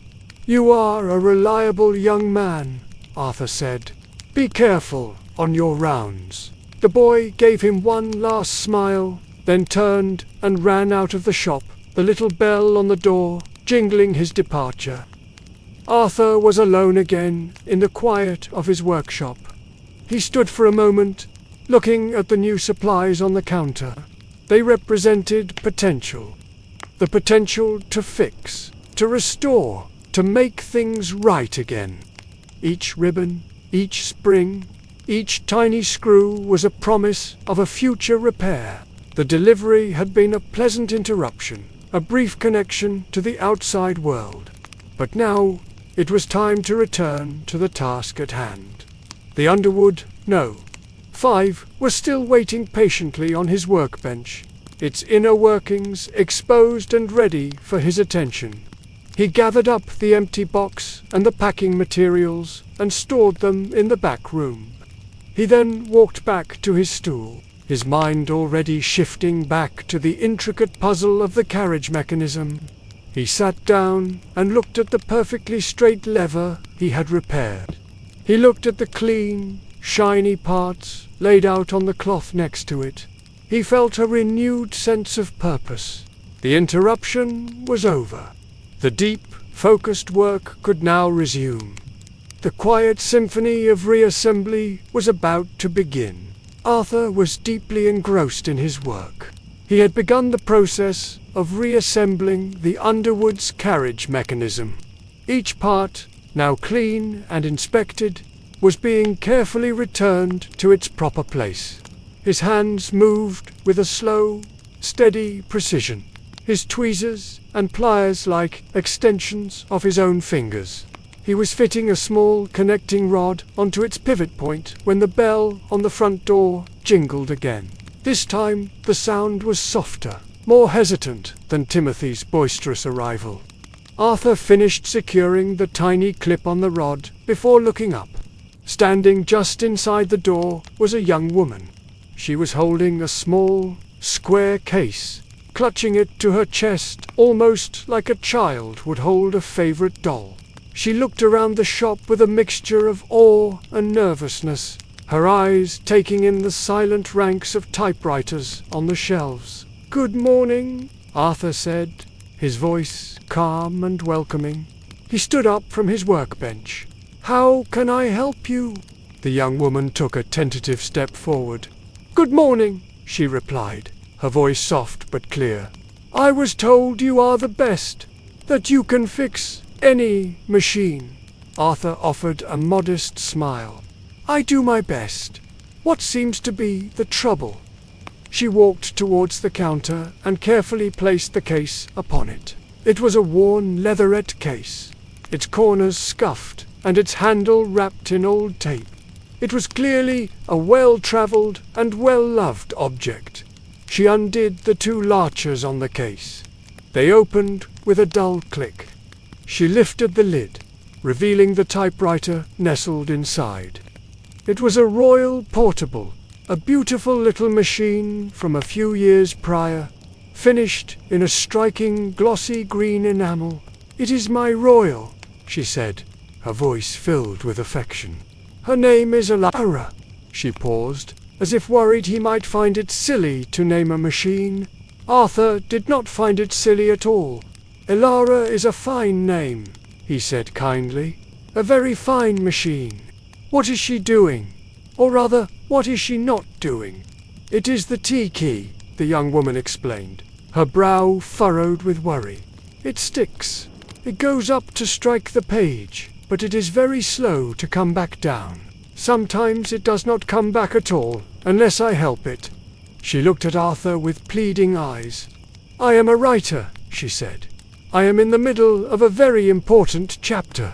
You are a reliable young man," Arthur said. "Be careful on your rounds." The boy gave him one last smile, then turned and ran out of the shop, the little bell on the door jingling his departure. Arthur was alone again in the quiet of his workshop. He stood for a moment, looking at the new supplies on the counter. They represented potential. The potential to fix, to restore, to make things right again. Each ribbon, each spring, each tiny screw was a promise of a future repair. The delivery had been a pleasant interruption, a brief connection to the outside world. But now it was time to return to the task at hand. The Underwood No. 5 was still waiting patiently on his workbench, its inner workings exposed and ready for his attention. He gathered up the empty box and the packing materials and stored them in the back room. He then walked back to his stool, his mind already shifting back to the intricate puzzle of the carriage mechanism. He sat down and looked at the perfectly straight lever he had repaired. He looked at the clean, shiny parts laid out on the cloth next to it. He felt a renewed sense of purpose. The interruption was over. The deep, focused work could now resume. The quiet symphony of reassembly was about to begin. Arthur was deeply engrossed in his work. He had begun the process of reassembling the Underwood's carriage mechanism. Each part, now clean and inspected, was being carefully returned to its proper place. His hands moved with a slow, steady precision, his tweezers and pliers like extensions of his own fingers. He was fitting a small connecting rod onto its pivot point when the bell on the front door jingled again. This time the sound was softer, more hesitant than Timothy's boisterous arrival. Arthur finished securing the tiny clip on the rod before looking up. Standing just inside the door was a young woman. She was holding a small, square case, clutching it to her chest almost like a child would hold a favorite doll. She looked around the shop with a mixture of awe and nervousness, her eyes taking in the silent ranks of typewriters on the shelves. "Good morning," Arthur said, his voice calm and welcoming. He stood up from his workbench. "How can I help you?" The young woman took a tentative step forward. "Good morning," she replied, her voice soft but clear. "I was told you are the best, that you can fix any machine." Arthur offered a modest smile. "I do my best. What seems to be the trouble?" She walked towards the counter and carefully placed the case upon it. It was a worn leatherette case, its corners scuffed and its handle wrapped in old tape. It was clearly a well-travelled and well-loved object. She undid the two latches on the case. They opened with a dull click. She lifted the lid, revealing the typewriter nestled inside. It was a Royal Portable, a beautiful little machine from a few years prior, finished in a striking glossy green enamel. "It is my Royal," she said, her voice filled with affection. "Her name is Elara." She paused, as if worried he might find it silly to name a machine. Arthur did not find it silly at all. "Elara is a fine name," he said kindly. "A very fine machine. What is she doing? Or rather, what is she not doing?" "It is the T key," the young woman explained, her brow furrowed with worry. "It sticks. It goes up to strike the page, but it is very slow to come back down. Sometimes it does not come back at all, unless I help it." She looked at Arthur with pleading eyes. "I am a writer," she said. "I am in the middle of a very important chapter,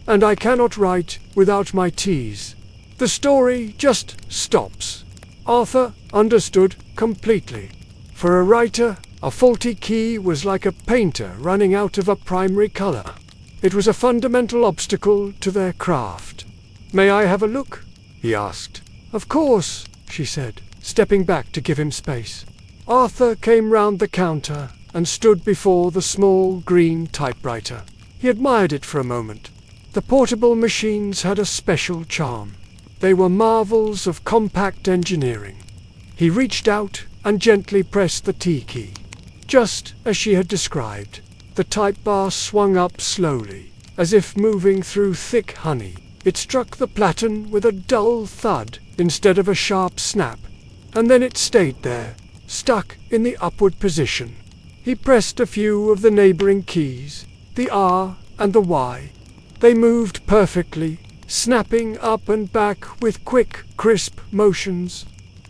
and I cannot write without my T's. The story just stops." Arthur understood completely. For a writer, a faulty key was like a painter running out of a primary color. It was a fundamental obstacle to their craft. "May I have a look?" he asked. "Of course," she said, stepping back to give him space. Arthur came round the counter and stood before the small green typewriter. He admired it for a moment. The portable machines had a special charm. They were marvels of compact engineering. He reached out and gently pressed the T key. Just as she had described, the type bar swung up slowly, as if moving through thick honey. It struck the platen with a dull thud instead of a sharp snap, and then it stayed there, stuck in the upward position. He pressed a few of the neighboring keys, the R and the Y. They moved perfectly, snapping up and back with quick, crisp motions.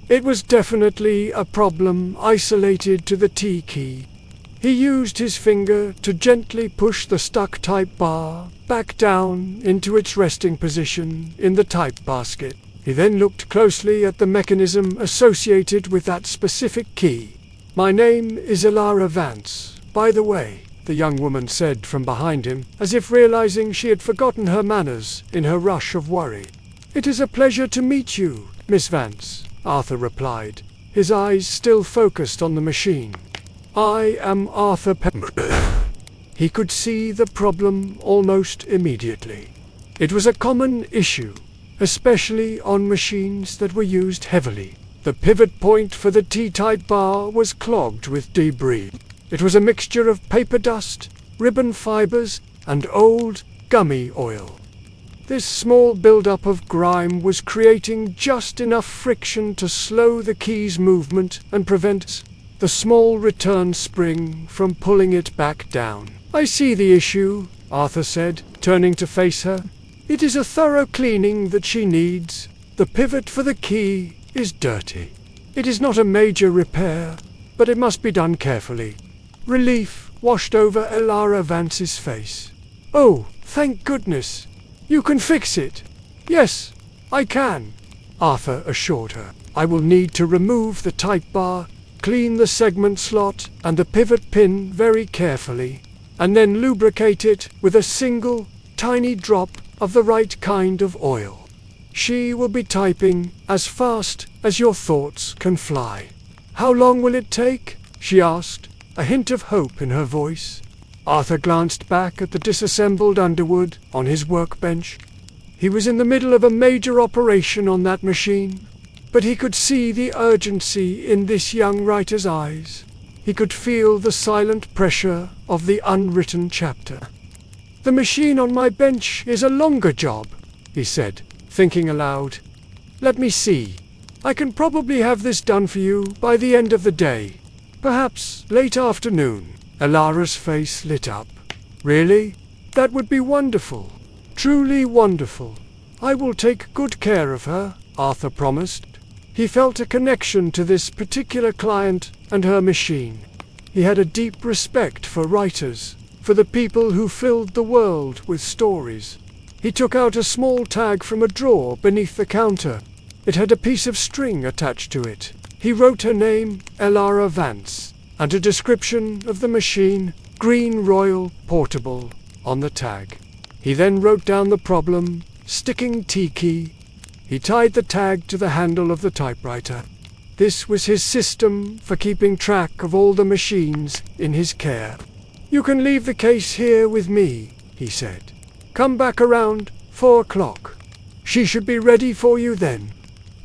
It was definitely a problem isolated to the T key. He used his finger to gently push the stuck type bar back down into its resting position in the type basket. He then looked closely at the mechanism associated with that specific key. "My name is Elara Vance, by the way," the young woman said from behind him, as if realizing she had forgotten her manners in her rush of worry. "It is a pleasure to meet you, Miss Vance," Arthur replied, his eyes still focused on the machine. "I am Arthur Pembrook." He could see the problem almost immediately. It was a common issue, especially on machines that were used heavily. The pivot point for the T-type bar was clogged with debris. It was a mixture of paper dust, ribbon fibers, and old, gummy oil. This small buildup of grime was creating just enough friction to slow the key's movement and prevent the small return spring from pulling it back down. "I see the issue," Arthur said, turning to face her. "It is a thorough cleaning that she needs. The pivot for the key is dirty." It is not a major repair, but it must be done carefully. Relief washed over Elara Vance's face. "Oh, thank goodness. You can fix it." "Yes, I can," Arthur assured her. "I will need to remove the type bar, clean the segment slot and the pivot pin very carefully, and then lubricate it with a single, tiny drop of the right kind of oil. She will be typing as fast as your thoughts can fly." "How long will it take?" she asked, a hint of hope in her voice. Arthur glanced back at the disassembled underwood on his workbench. He was in the middle of a major operation on that machine, but he could see the urgency in this young writer's eyes. He could feel the silent pressure of the unwritten chapter. "The machine on my bench is a longer job," he said, thinking aloud. "Let me see. I can probably have this done for you by the end of the day. Perhaps late afternoon." Elara's face lit up. "Really? That would be wonderful. Truly wonderful. I will take good care of her," Arthur promised. He felt a connection to this particular client and her machine. He had a deep respect for writers, for the people who filled the world with stories. He took out a small tag from a drawer beneath the counter. It had a piece of string attached to it. He wrote her name, Elara Vance, and a description of the machine, Green Royal Portable, on the tag. He then wrote down the problem, sticking T-key. He tied the tag to the handle of the typewriter. This was his system for keeping track of all the machines in his care. "You can leave the case here with me," he said. "Come back around 4 o'clock. She should be ready for you then."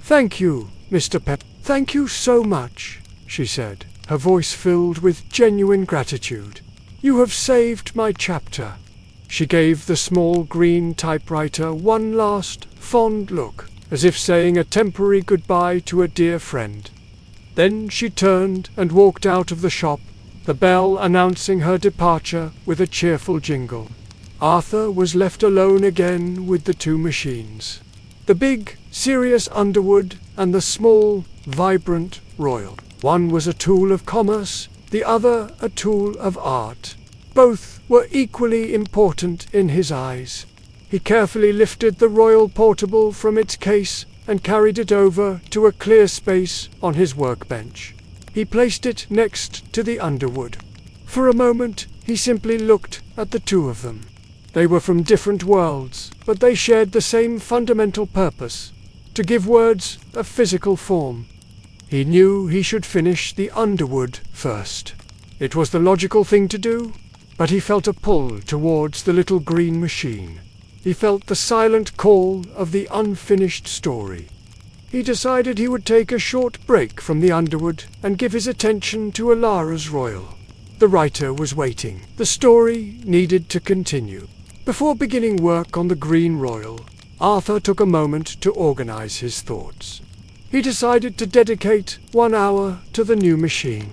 "Thank you, Mr. Pep. Thank you so much," she said, her voice filled with genuine gratitude. "You have saved my chapter." She gave the small green typewriter one last, fond look, as if saying a temporary goodbye to a dear friend. Then she turned and walked out of the shop, the bell announcing her departure with a cheerful jingle. Arthur was left alone again with the 2 machines. The big, serious Underwood and the small, vibrant Royal. One was a tool of commerce, the other a tool of art. Both were equally important in his eyes. He carefully lifted the Royal Portable from its case and carried it over to a clear space on his workbench. He placed it next to the Underwood. For a moment, he simply looked at the 2 of them. They were from different worlds, but they shared the same fundamental purpose: to give words a physical form. He knew he should finish the Underwood first. It was the logical thing to do, but he felt a pull towards the little green machine. He felt the silent call of the unfinished story. He decided he would take a short break from the Underwood and give his attention to Elara's Royal. The writer was waiting. The story needed to continue. Before beginning work on the Green Royal, Arthur took a moment to organize his thoughts. He decided to dedicate 1 hour to the new machine.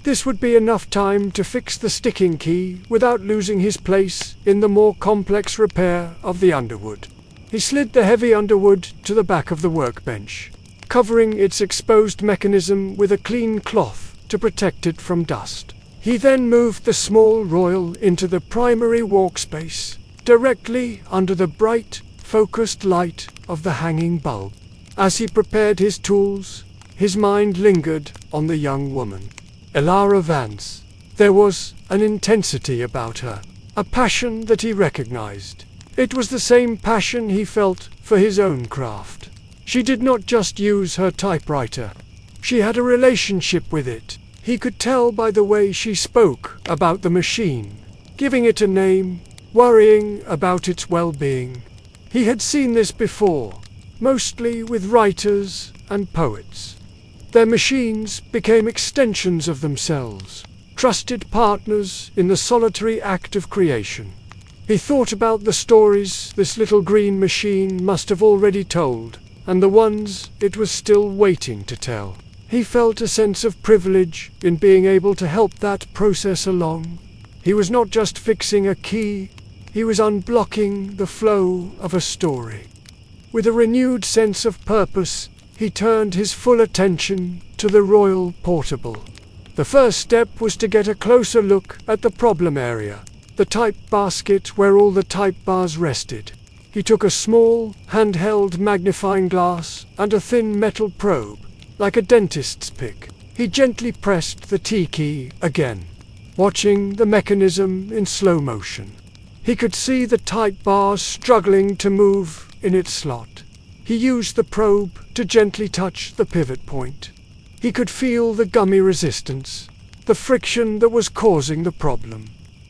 This would be enough time to fix the sticking key without losing his place in the more complex repair of the Underwood. He slid the heavy Underwood to the back of the workbench, covering its exposed mechanism with a clean cloth to protect it from dust. He then moved the small Royal into the primary workspace, directly under the bright, focused light of the hanging bulb. As he prepared his tools, his mind lingered on the young woman. Elara Vance. There was an intensity about her, a passion that he recognized. It was the same passion he felt for his own craft. She did not just use her typewriter. She had a relationship with it. He could tell by the way she spoke about the machine, giving it a name, worrying about its well-being. He had seen this before, mostly with writers and poets. Their machines became extensions of themselves, trusted partners in the solitary act of creation. He thought about the stories this little green machine must have already told, and the ones it was still waiting to tell. He felt a sense of privilege in being able to help that process along. He was not just fixing a key, he was unblocking the flow of a story. With a renewed sense of purpose, he turned his full attention to the Royal Portable. The first step was to get a closer look at the problem area, the type basket where all the type bars rested. He took a small, handheld magnifying glass and a thin metal probe, like a dentist's pick. He gently pressed the T key again, watching the mechanism in slow motion. He could see the type bar struggling to move in its slot. He used the probe to gently touch the pivot point. He could feel the gummy resistance, the friction that was causing the problem.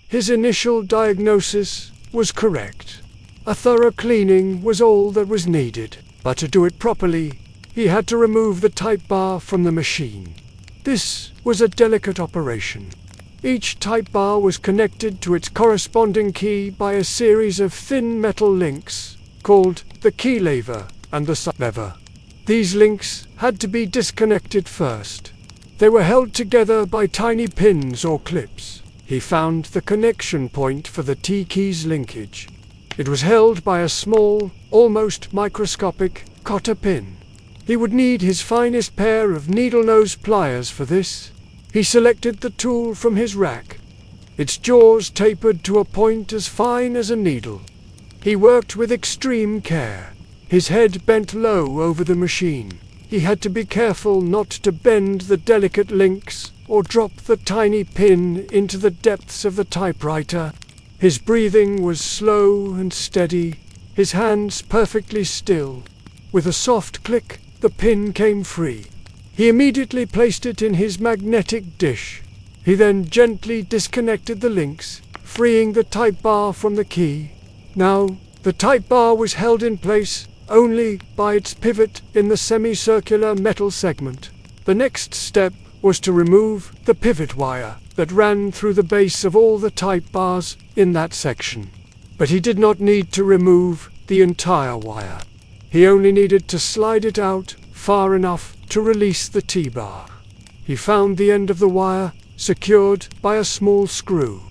His initial diagnosis was correct. A thorough cleaning was all that was needed, but to do it properly, he had to remove the type bar from the machine. This was a delicate operation. Each type bar was connected to its corresponding key by a series of thin metal links, called the key lever and the sub lever. These links had to be disconnected first. They were held together by tiny pins or clips. He found the connection point for the T key's linkage. It was held by a small, almost microscopic, cotter pin. He would need his finest pair of needle-nose pliers for this. He selected the tool from his rack. Its jaws tapered to a point as fine as a needle. He worked with extreme care. His head bent low over the machine. He had to be careful not to bend the delicate links or drop the tiny pin into the depths of the typewriter. His breathing was slow and steady, his hands perfectly still. With a soft click, the pin came free. He immediately placed it in his magnetic dish. He then gently disconnected the links, freeing the type bar from the key. Now, the type bar was held in place only by its pivot in the semicircular metal segment. The next step was to remove the pivot wire that ran through the base of all the type bars in that section. But he did not need to remove the entire wire. He only needed to slide it out far enough to release the T-bar. He found the end of the wire secured by a small screw.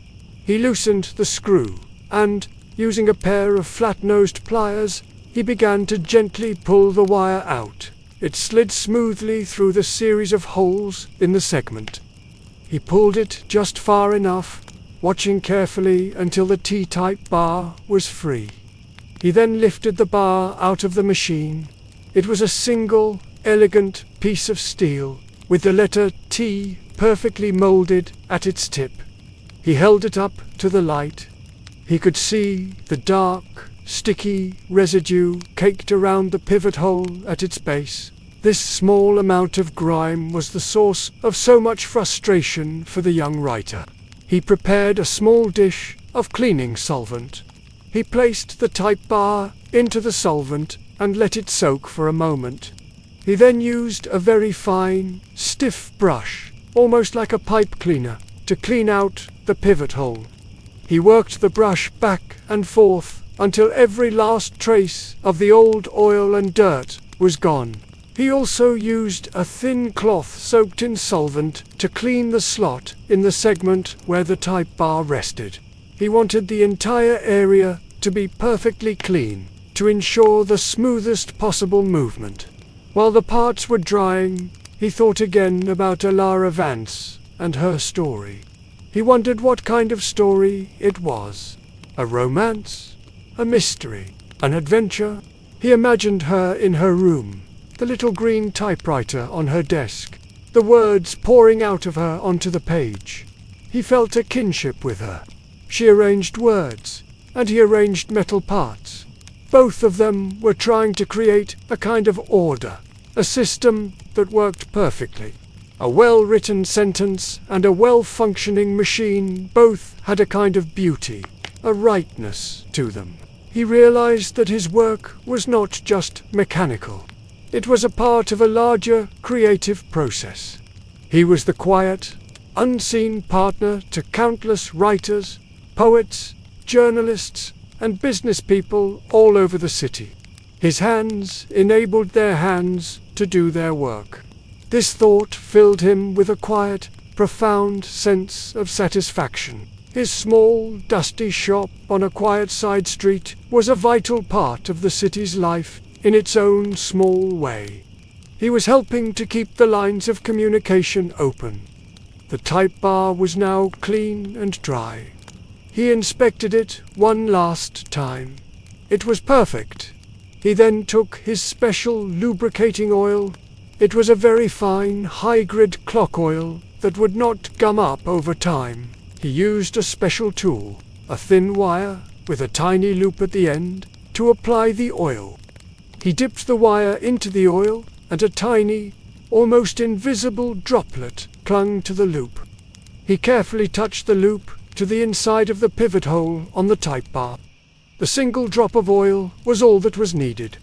He loosened the screw and, using a pair of flat-nosed pliers, he began to gently pull the wire out. It slid smoothly through the series of holes in the segment. He pulled it just far enough, watching carefully until the T-type bar was free. He then lifted the bar out of the machine. It was a single, elegant piece of steel, with the letter T perfectly molded at its tip. He held it up to the light. He could see the dark, sticky residue caked around the pivot hole at its base. This small amount of grime was the source of so much frustration for the young writer. He prepared a small dish of cleaning solvent. He placed the type bar into the solvent and let it soak for a moment. He then used a very fine, stiff brush, almost like a pipe cleaner, to clean out the pivot hole. He worked the brush back and forth until every last trace of the old oil and dirt was gone. He also used a thin cloth soaked in solvent to clean the slot in the segment where the type bar rested. He wanted the entire area to be perfectly clean to ensure the smoothest possible movement. While the parts were drying, he thought again about Alara Vance and her story. He wondered what kind of story it was. A romance? A mystery? An adventure? He imagined her in her room, the little green typewriter on her desk, the words pouring out of her onto the page. He felt a kinship with her. She arranged words, and he arranged metal parts. Both of them were trying to create a kind of order, a system that worked perfectly. A well-written sentence and a well-functioning machine both had a kind of beauty, a rightness to them. He realized that his work was not just mechanical. It was a part of a larger creative process. He was the quiet, unseen partner to countless writers, poets, journalists, and business people all over the city. His hands enabled their hands to do their work. This thought filled him with a quiet, profound sense of satisfaction. His small, dusty shop on a quiet side street was a vital part of the city's life in its own small way. He was helping to keep the lines of communication open. The type bar was now clean and dry. He inspected it one last time. It was perfect. He then took his special lubricating oil. It was a very fine, high-grit clock oil that would not gum up over time. He used a special tool, a thin wire with a tiny loop at the end, to apply the oil. He dipped the wire into the oil, and a tiny, almost invisible droplet clung to the loop. He carefully touched the loop to the inside of the pivot hole on the type bar. The single drop of oil was all that was needed.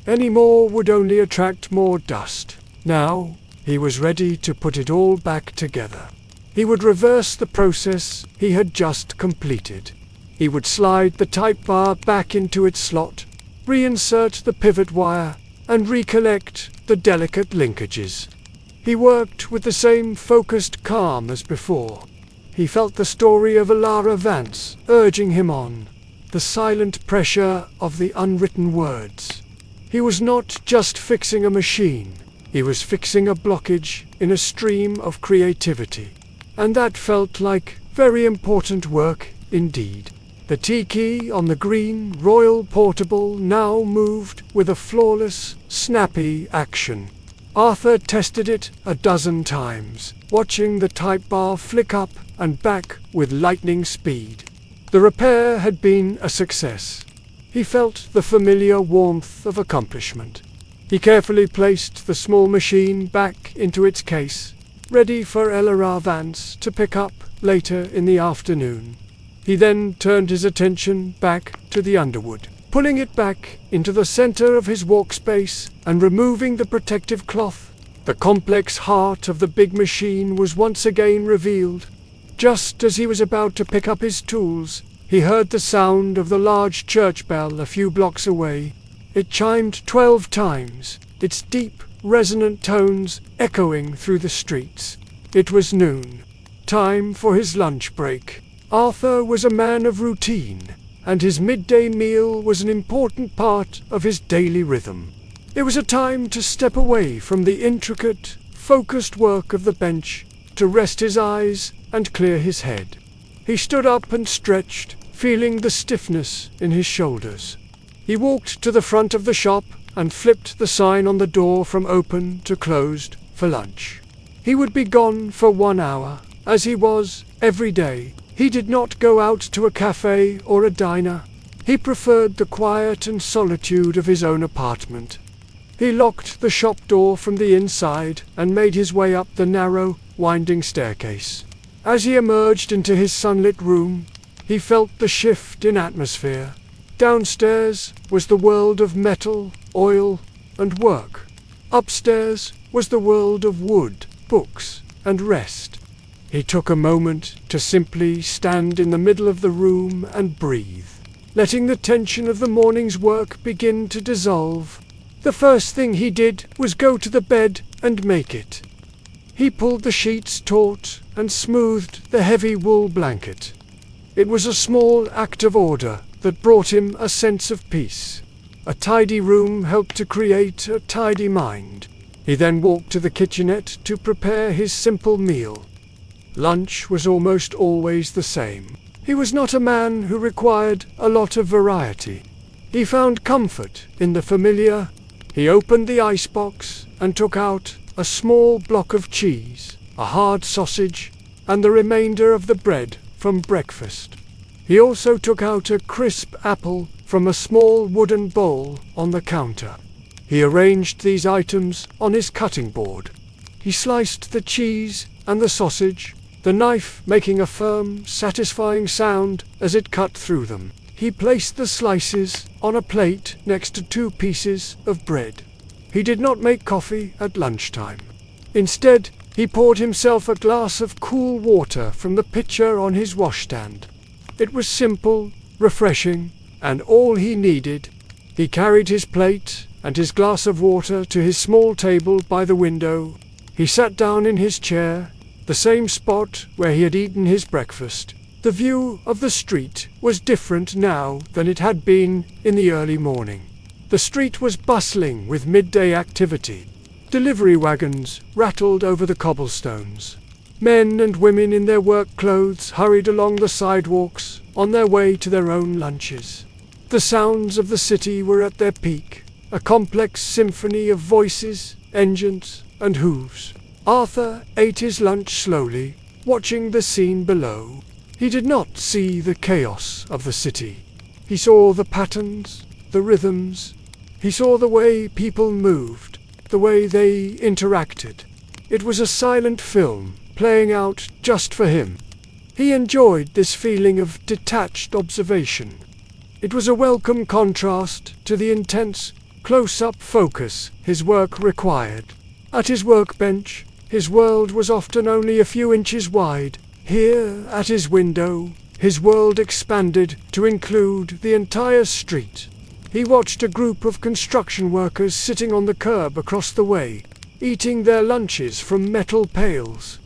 Any more would only attract more dust. Now, he was ready to put it all back together. He would reverse the process he had just completed. He would slide the type bar back into its slot, reinsert the pivot wire, and reconnect the delicate linkages. He worked with the same focused calm as before. He felt the story of Alara Vance urging him on, the silent pressure of the unwritten words. He was not just fixing a machine, he was fixing a blockage in a stream of creativity. And that felt like very important work indeed. The T-key on the green Royal Portable now moved with a flawless, snappy action. Arthur tested it a dozen times, watching the type bar flick up and back with lightning speed. The repair had been a success. He felt the familiar warmth of accomplishment. He carefully placed the small machine back into its case, ready for Alara Vance to pick up later in the afternoon. He then turned his attention back to the underwood, pulling it back into the center of his workspace and removing the protective cloth. The complex heart of the big machine was once again revealed. Just as he was about to pick up his tools, he heard the sound of the large church bell a few blocks away. It chimed 12 times, its deep, resonant tones echoing through the streets. It was noon, time for his lunch break. Arthur was a man of routine, and his midday meal was an important part of his daily rhythm. It was a time to step away from the intricate, focused work of the bench, to rest his eyes and clear his head. He stood up and stretched, feeling the stiffness in his shoulders. He walked to the front of the shop and flipped the sign on the door from open to closed for lunch. He would be gone for 1 hour, as he was every day. He did not go out to a cafe or a diner. He preferred the quiet and solitude of his own apartment. He locked the shop door from the inside and made his way up the narrow, winding staircase. As he emerged into his sunlit room, he felt the shift in atmosphere. Downstairs was the world of metal, oil, and work. Upstairs was the world of wood, books, and rest. He took a moment to simply stand in the middle of the room and breathe, letting the tension of the morning's work begin to dissolve. The first thing he did was go to the bed and make it. He pulled the sheets taut and smoothed the heavy wool blanket. It was a small act of order that brought him a sense of peace. A tidy room helped to create a tidy mind. He then walked to the kitchenette to prepare his simple meal. Lunch was almost always the same. He was not a man who required a lot of variety. He found comfort in the familiar. He opened the icebox and took out a small block of cheese, a hard sausage, and the remainder of the bread from breakfast. He also took out a crisp apple from a small wooden bowl on the counter. He arranged these items on his cutting board. He sliced the cheese and the sausage, the knife making a firm, satisfying sound as it cut through them. He placed the slices on a plate next to 2 pieces of bread. He did not make coffee at lunchtime. Instead, he poured himself a glass of cool water from the pitcher on his washstand. It was simple, refreshing, and all he needed. He carried his plate and his glass of water to his small table by the window. He sat down in his chair, the same spot where he had eaten his breakfast. The view of the street was different now than it had been in the early morning. The street was bustling with midday activity. Delivery wagons rattled over the cobblestones. Men and women in their work clothes hurried along the sidewalks on their way to their own lunches. The sounds of the city were at their peak, a complex symphony of voices, engines, and hooves. Arthur ate his lunch slowly, watching the scene below. He did not see the chaos of the city. He saw the patterns, the rhythms. He saw the way people moved, the way they interacted. It was a silent film, playing out just for him. He enjoyed this feeling of detached observation. It was a welcome contrast to the intense, close-up focus his work required. At his workbench, his world was often only a few inches wide. Here, at his window, his world expanded to include the entire street. He watched a group of construction workers sitting on the curb across the way, eating their lunches from metal pails.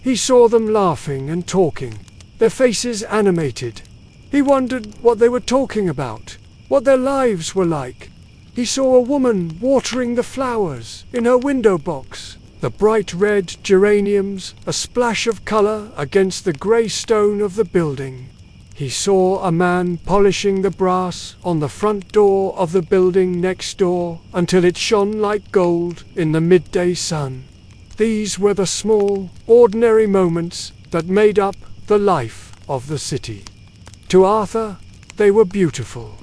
He saw them laughing and talking, their faces animated. He wondered what they were talking about, what their lives were like. He saw a woman watering the flowers in her window box, the bright red geraniums, a splash of color against the grey stone of the building. He saw a man polishing the brass on the front door of the building next door until it shone like gold in the midday sun. These were the small, ordinary moments that made up the life of the city. To Arthur, they were beautiful.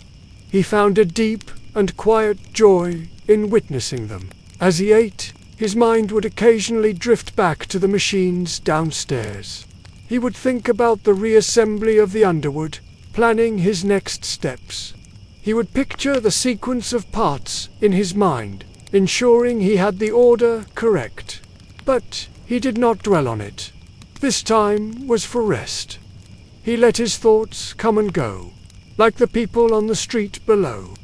He found a deep and quiet joy in witnessing them. As he ate, his mind would occasionally drift back to the machines downstairs. He would think about the reassembly of the Underwood, planning his next steps. He would picture the sequence of parts in his mind, ensuring he had the order correct. But he did not dwell on it. This time was for rest. He let his thoughts come and go, like the people on the street below.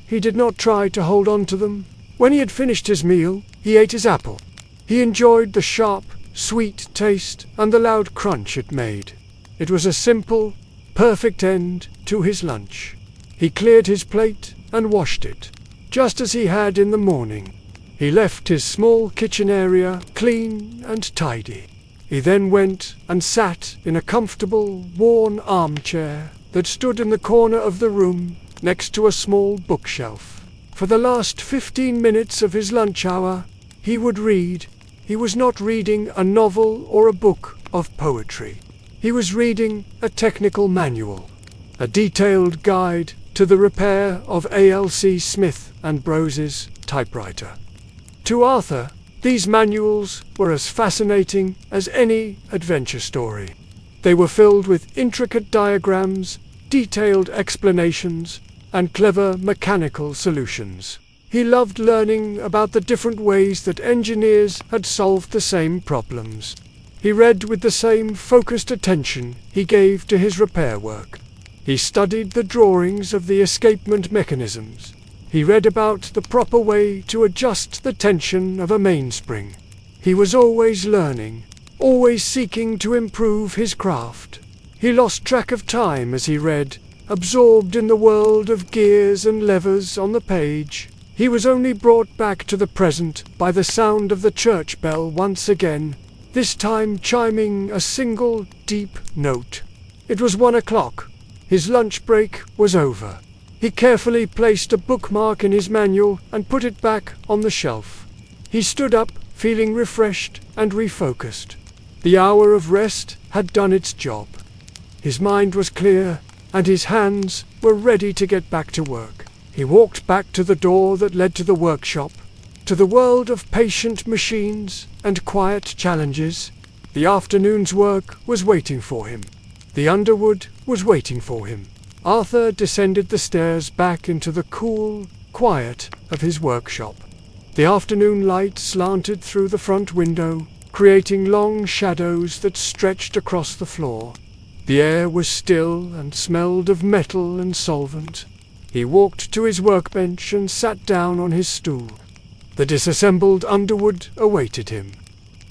He did not try to hold on to them. When he had finished his meal, he ate his apple. He enjoyed the sharp, sweet taste and the loud crunch it made. It was a simple, perfect end to his lunch. He cleared his plate and washed it, just as he had in the morning. He left his small kitchen area clean and tidy. He then went and sat in a comfortable, worn armchair that stood in the corner of the room next to a small bookshelf. For the last 15 minutes of his lunch hour, he would read. He was not reading a novel or a book of poetry. He was reading a technical manual, a detailed guide to the repair of A.L.C. Smith and Brose's typewriter. To Arthur, these manuals were as fascinating as any adventure story. They were filled with intricate diagrams, detailed explanations, and clever mechanical solutions. He loved learning about the different ways that engineers had solved the same problems. He read with the same focused attention he gave to his repair work. He studied the drawings of the escapement mechanisms. He read about the proper way to adjust the tension of a mainspring. He was always learning, always seeking to improve his craft. He lost track of time as he read, absorbed in the world of gears and levers on the page. He was only brought back to the present by the sound of the church bell once again, this time chiming a single deep note. It was 1 o'clock. His lunch break was over. He carefully placed a bookmark in his manual and put it back on the shelf. He stood up, feeling refreshed and refocused. The hour of rest had done its job. His mind was clear, and his hands were ready to get back to work. He walked back to the door that led to the workshop, to the world of patient machines and quiet challenges. The afternoon's work was waiting for him. The Underwood was waiting for him. Arthur descended the stairs back into the cool quiet of his workshop. The afternoon light slanted through the front window, creating long shadows that stretched across the floor. The air was still and smelled of metal and solvent. He walked to his workbench and sat down on his stool. The disassembled Underwood awaited him.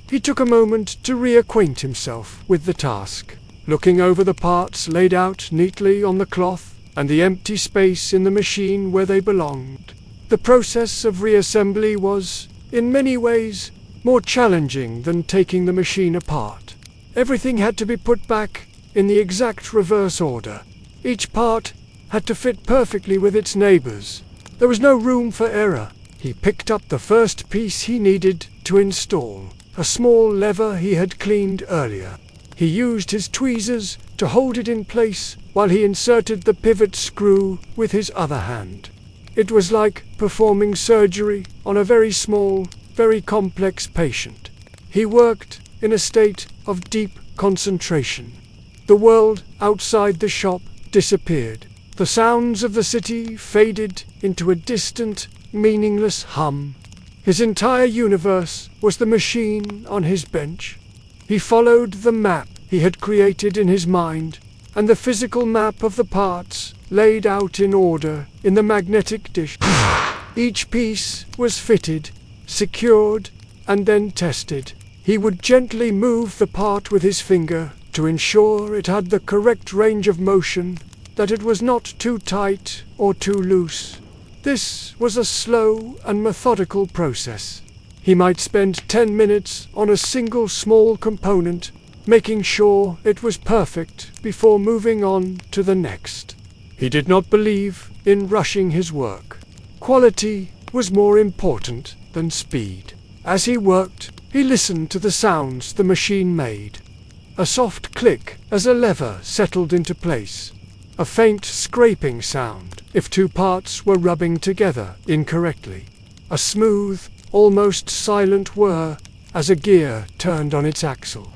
He took a moment to reacquaint himself with the task, looking over the parts laid out neatly on the cloth and the empty space in the machine where they belonged. The process of reassembly was in many ways, more challenging than taking the machine apart. Everything had to be put back in the exact reverse order. Each part had to fit perfectly with its neighbors. There was no room for error. He picked up the first piece he needed to install, a small lever he had cleaned earlier. He used his tweezers to hold it in place while he inserted the pivot screw with his other hand. It was like performing surgery on a very small, very complex patient. He worked in a state of deep concentration. The world outside the shop disappeared. The sounds of the city faded into a distant, meaningless hum. His entire universe was the machine on his bench. He followed the map he had created in his mind, and the physical map of the parts laid out in order in the magnetic dish. Each piece was fitted, secured, and then tested. He would gently move the part with his finger to ensure it had the correct range of motion, that it was not too tight or too loose. This was a slow and methodical process. He might spend 10 minutes on a single small component, making sure it was perfect before moving on to the next. He did not believe in rushing his work. Quality was more important than speed. As he worked, he listened to the sounds the machine made. A soft click as a lever settled into place. A faint scraping sound if two parts were rubbing together incorrectly. A smooth, almost silent whir as a gear turned on its axle.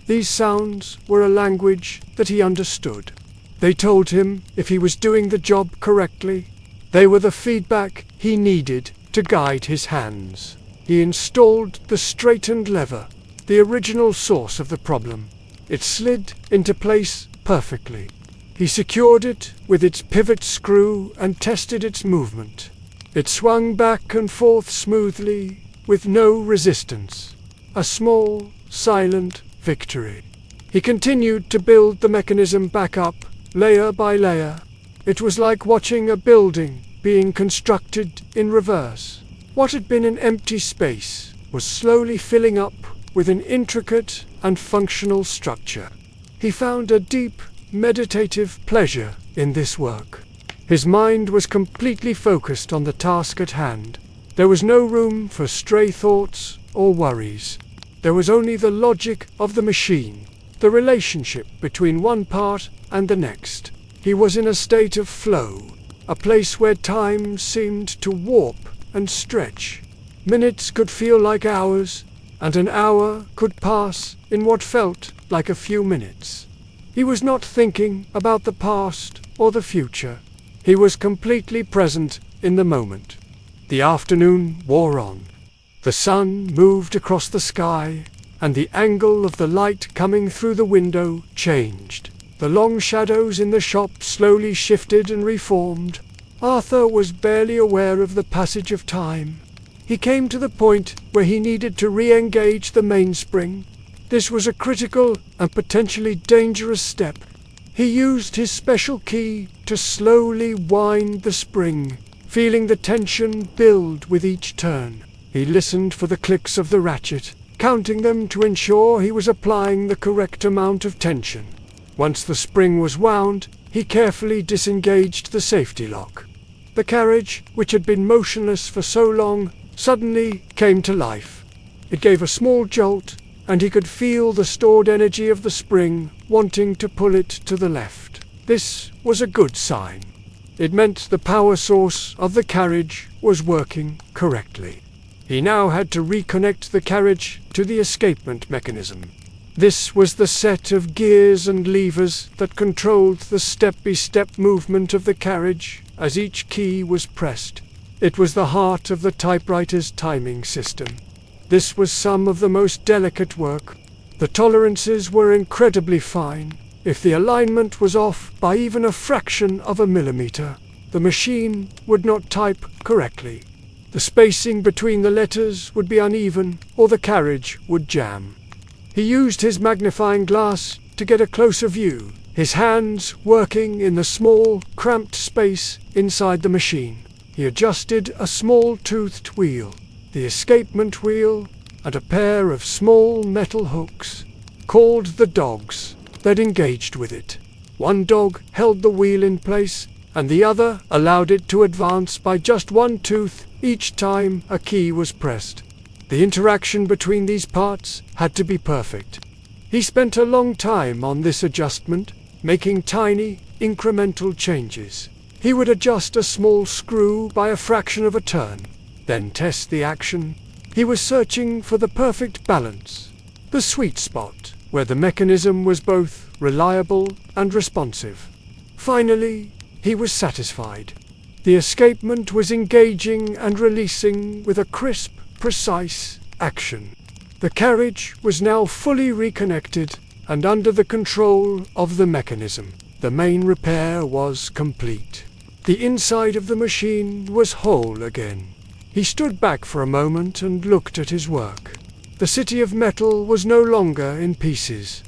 These sounds were a language that he understood. They told him if he was doing the job correctly. They were the feedback he needed to guide his hands. He installed the straightened lever, the original source of the problem. It slid into place perfectly. He secured it with its pivot screw and tested its movement. It swung back and forth smoothly, with no resistance. A small, silent victory. He continued to build the mechanism back up, layer by layer. It was like watching a building being constructed in reverse. What had been an empty space was slowly filling up with an intricate and functional structure. He found a deep, meditative pleasure in this work. His mind was completely focused on the task at hand. There was no room for stray thoughts or worries. There was only the logic of the machine, the relationship between one part and the next. He was in a state of flow, a place where time seemed to warp and stretch. Minutes could feel like hours, and an hour could pass in what felt like a few minutes. He was not thinking about the past or the future. He was completely present in the moment. The afternoon wore on. The sun moved across the sky, and the angle of the light coming through the window changed. The long shadows in the shop slowly shifted and reformed. Arthur was barely aware of the passage of time. He came to the point where he needed to re-engage the mainspring. This was a critical and potentially dangerous step. He used his special key to slowly wind the spring, feeling the tension build with each turn. He listened for the clicks of the ratchet, counting them to ensure he was applying the correct amount of tension. Once the spring was wound, he carefully disengaged the safety lock. The carriage, which had been motionless for so long, suddenly came to life. It gave a small jolt, and he could feel the stored energy of the spring wanting to pull it to the left. This was a good sign. It meant the power source of the carriage was working correctly. He now had to reconnect the carriage to the escapement mechanism. This was the set of gears and levers that controlled the step-by-step movement of the carriage as each key was pressed. It was the heart of the typewriter's timing system. This was some of the most delicate work. The tolerances were incredibly fine. If the alignment was off by even a fraction of a millimeter, the machine would not type correctly. The spacing between the letters would be uneven, or the carriage would jam. He used his magnifying glass to get a closer view, his hands working in the small, cramped space inside the machine. He adjusted a small toothed wheel. the escapement wheel, and a pair of small metal hooks, called the dogs, that engaged with it. One dog held the wheel in place, and the other allowed it to advance by just one tooth each time a key was pressed. The interaction between these parts had to be perfect. He spent a long time on this adjustment, making tiny, incremental changes. He would adjust a small screw by a fraction of a turn, then test the action. He was searching for the perfect balance, the sweet spot, where the mechanism was both reliable and responsive. Finally, he was satisfied. The escapement was engaging and releasing with a crisp, precise action. The carriage was now fully reconnected and under the control of the mechanism. The main repair was complete. The inside of the machine was whole again. He stood back for a moment and looked at his work. The city of metal was no longer in pieces.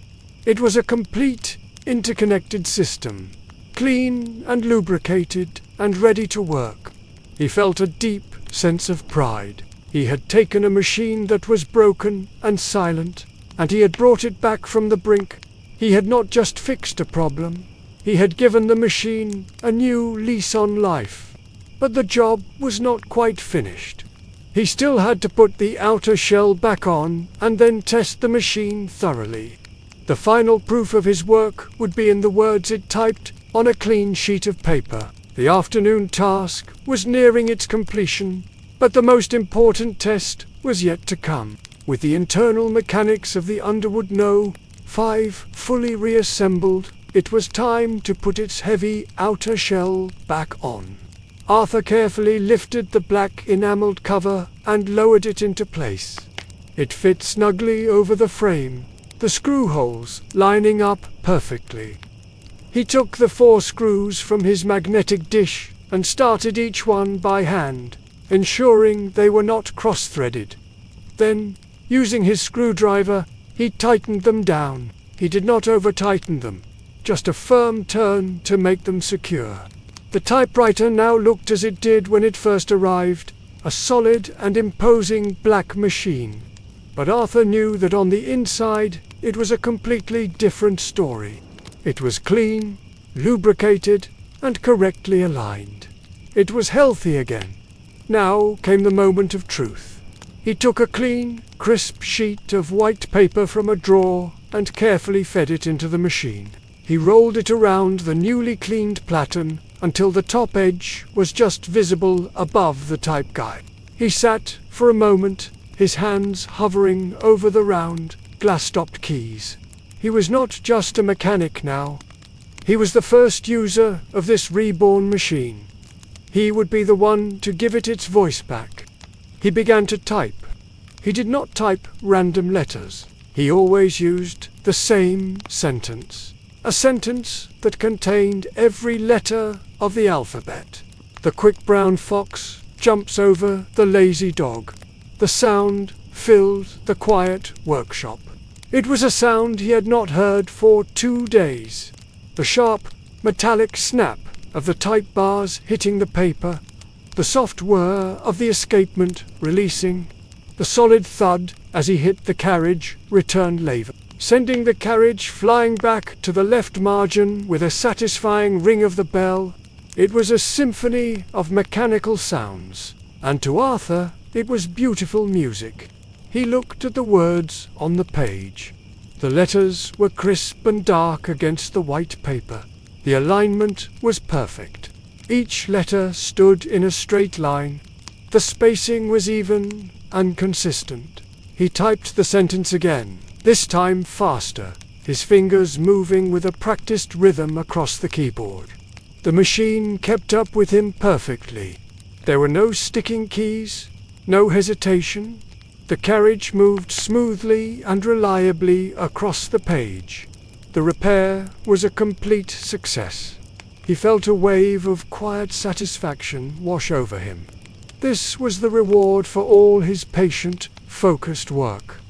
It was a complete, interconnected system, clean and lubricated and ready to work. He felt a deep sense of pride. He had taken a machine that was broken and silent, and he had brought it back from the brink. He had not just fixed a problem, he had given the machine a new lease on life. But the job was not quite finished. He still had to put the outer shell back on and then test the machine thoroughly. The final proof of his work would be in the words it typed on a clean sheet of paper. The afternoon task was nearing its completion, but the most important test was yet to come. With the internal mechanics of the Underwood No. 5 fully reassembled, it was time to put its heavy outer shell back on. Arthur carefully lifted the black enameled cover and lowered it into place. It fit snugly over the frame, the screw holes lining up perfectly. He took the 4 screws from his magnetic dish and started each one by hand, ensuring they were not cross-threaded. Then, using his screwdriver, he tightened them down. He did not over-tighten them, just a firm turn to make them secure. The typewriter now looked as it did when it first arrived, a solid and imposing black machine. But Arthur knew that on the inside it was a completely different story. It was clean, lubricated, and correctly aligned. It was healthy again. Now came the moment of truth. He took a clean, crisp sheet of white paper from a drawer and carefully fed it into the machine. He rolled it around the newly cleaned platen until the top edge was just visible above the type guide. He sat for a moment, his hands hovering over the round, glass-topped keys. He was not just a mechanic now. He was the first user of this reborn machine. He would be the one to give it its voice back. He began to type. He did not type random letters. He always used the same sentence. A sentence that contained every letter of the alphabet. The quick brown fox jumps over the lazy dog. The sound filled the quiet workshop. It was a sound he had not heard for 2 days. The sharp, metallic snap of the type bars hitting the paper, the soft whir of the escapement releasing, the solid thud as he hit the carriage returned lever, sending the carriage flying back to the left margin with a satisfying ring of the bell. It was a symphony of mechanical sounds, and to Arthur it was beautiful music. He looked at the words on the page. The letters were crisp and dark against the white paper. The alignment was perfect. Each letter stood in a straight line. The spacing was even and consistent. He typed the sentence again, this time faster, his fingers moving with a practiced rhythm across the keyboard. The machine kept up with him perfectly. There were no sticking keys, no hesitation. The carriage moved smoothly and reliably across the page. The repair was a complete success. He felt a wave of quiet satisfaction wash over him. This was the reward for all his patient, focused work.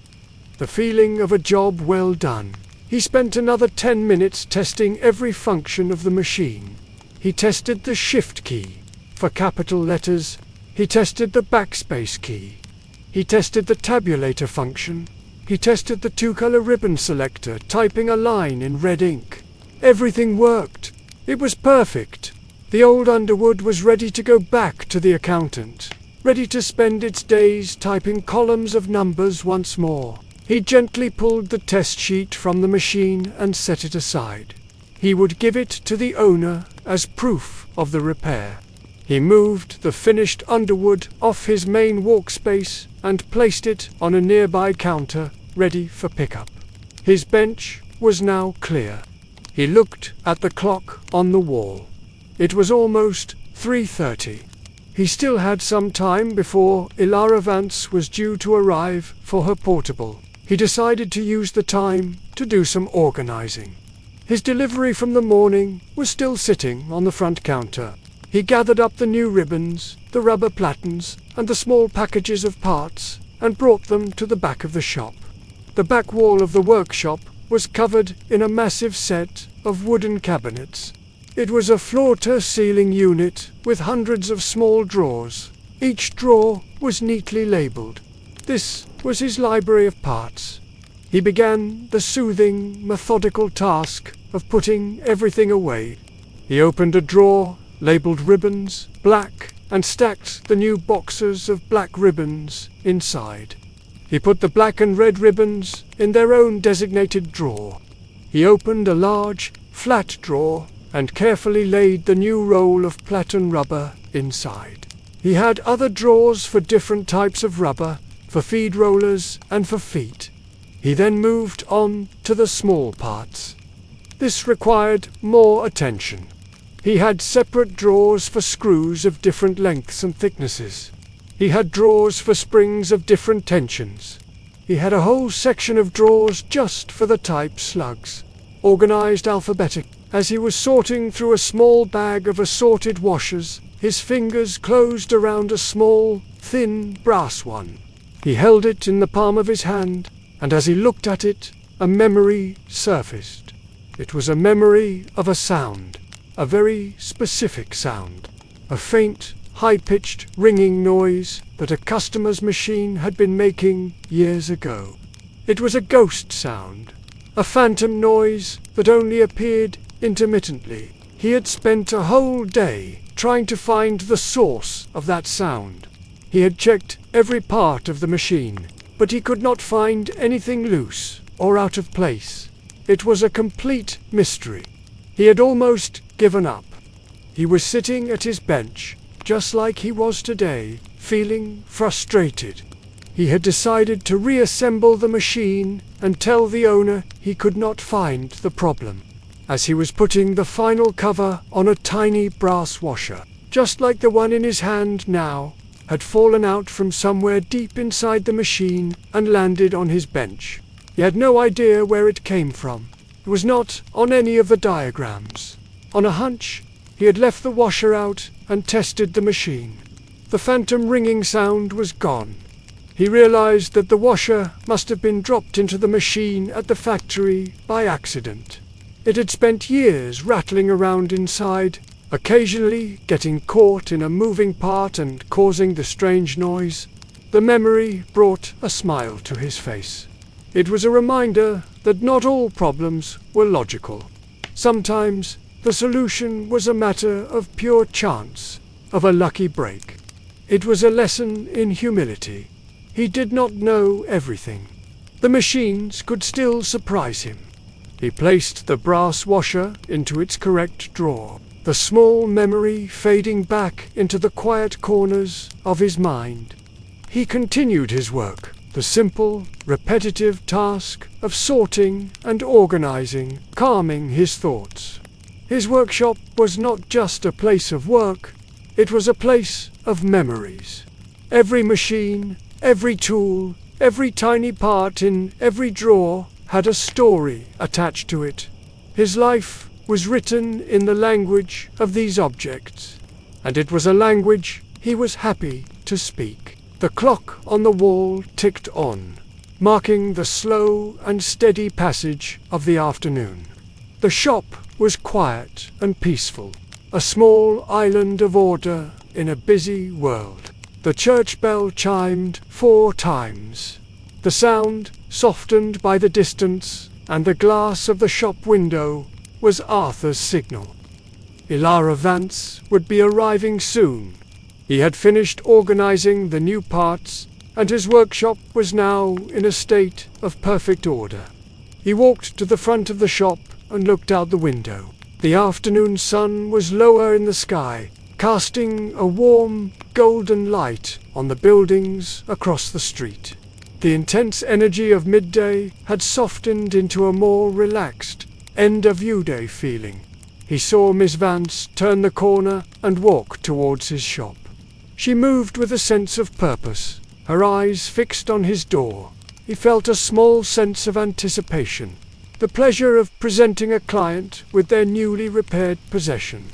The feeling of a job well done. He spent another 10 minutes testing every function of the machine. He tested the shift key. For capital letters, he tested the backspace key. He tested the tabulator function. He tested the two-color ribbon selector, typing a line in red ink. Everything worked. It was perfect. The old Underwood was ready to go back to the accountant, ready to spend its days typing columns of numbers once more. He gently pulled the test sheet from the machine and set it aside. He would give it to the owner as proof of the repair. He moved the finished Underwood off his main workspace and placed it on a nearby counter, ready for pickup. His bench was now clear. He looked at the clock on the wall. It was almost 3:30. He still had some time before Ilara Vance was due to arrive for her portable. He decided to use the time to do some organizing. His delivery from the morning was still sitting on the front counter. He gathered up the new ribbons, the rubber platens, and the small packages of parts, and brought them to the back of the shop. The back wall of the workshop was covered in a massive set of wooden cabinets. It was a floor-to-ceiling unit with hundreds of small drawers. Each drawer was neatly labeled. This was his library of parts. He began the soothing, methodical task of putting everything away. He opened a drawer, labeled ribbons black, and stacked the new boxes of black ribbons inside. He put the black and red ribbons in their own designated drawer. He opened a large, flat drawer and carefully laid the new roll of platen rubber inside. He had other drawers for different types of rubber, for feed rollers and for feet. He then moved on to the small parts. This required more attention. He had separate drawers for screws of different lengths and thicknesses. He had drawers for springs of different tensions. He had a whole section of drawers just for the type slugs, organized alphabetically. As he was sorting through a small bag of assorted washers, his fingers closed around a small, thin brass one. He held it in the palm of his hand, and as he looked at it, a memory surfaced. It was a memory of a sound, a very specific sound, a faint, high-pitched ringing noise that a customer's machine had been making years ago. It was a ghost sound, a phantom noise that only appeared intermittently. He had spent a whole day trying to find the source of that sound. He had checked every part of the machine, but he could not find anything loose or out of place. It was a complete mystery. He had almost given up. He was sitting at his bench, just like he was today, feeling frustrated. He had decided to reassemble the machine and tell the owner he could not find the problem. As he was putting the final cover on a tiny brass washer, just like the one in his hand now, had fallen out from somewhere deep inside the machine and landed on his bench. He had no idea where it came from. It was not on any of the diagrams. On a hunch, he had left the washer out and tested the machine. The phantom ringing sound was gone. He realized that the washer must have been dropped into the machine at the factory by accident. It had spent years rattling around inside, occasionally getting caught in a moving part and causing the strange noise. The memory brought a smile to his face. It was a reminder that not all problems were logical. Sometimes the solution was a matter of pure chance, of a lucky break. It was a lesson in humility. He did not know everything. The machines could still surprise him. He placed the brass washer into its correct drawer, the small memory fading back into the quiet corners of his mind. He continued his work, the simple, repetitive task of sorting and organizing, calming his thoughts. His workshop was not just a place of work, it was a place of memories. Every machine, every tool, every tiny part in every drawer had a story attached to it. His life was written in the language of these objects, and it was a language he was happy to speak. The clock on the wall ticked on, marking the slow and steady passage of the afternoon. The shop was quiet and peaceful, a small island of order in a busy world. The church bell chimed 4 times. The sound, softened by the distance and the glass of the shop window, was Arthur's signal. Ilara Vance would be arriving soon. He had finished organizing the new parts, and his workshop was now in a state of perfect order. He walked to the front of the shop and looked out the window. The afternoon sun was lower in the sky, casting a warm, golden light on the buildings across the street. The intense energy of midday had softened into a more relaxed, end-of-view-day feeling. He saw Miss Vance turn the corner and walk towards his shop. She moved with a sense of purpose, her eyes fixed on his door. He felt a small sense of anticipation, the pleasure of presenting a client with their newly repaired possession.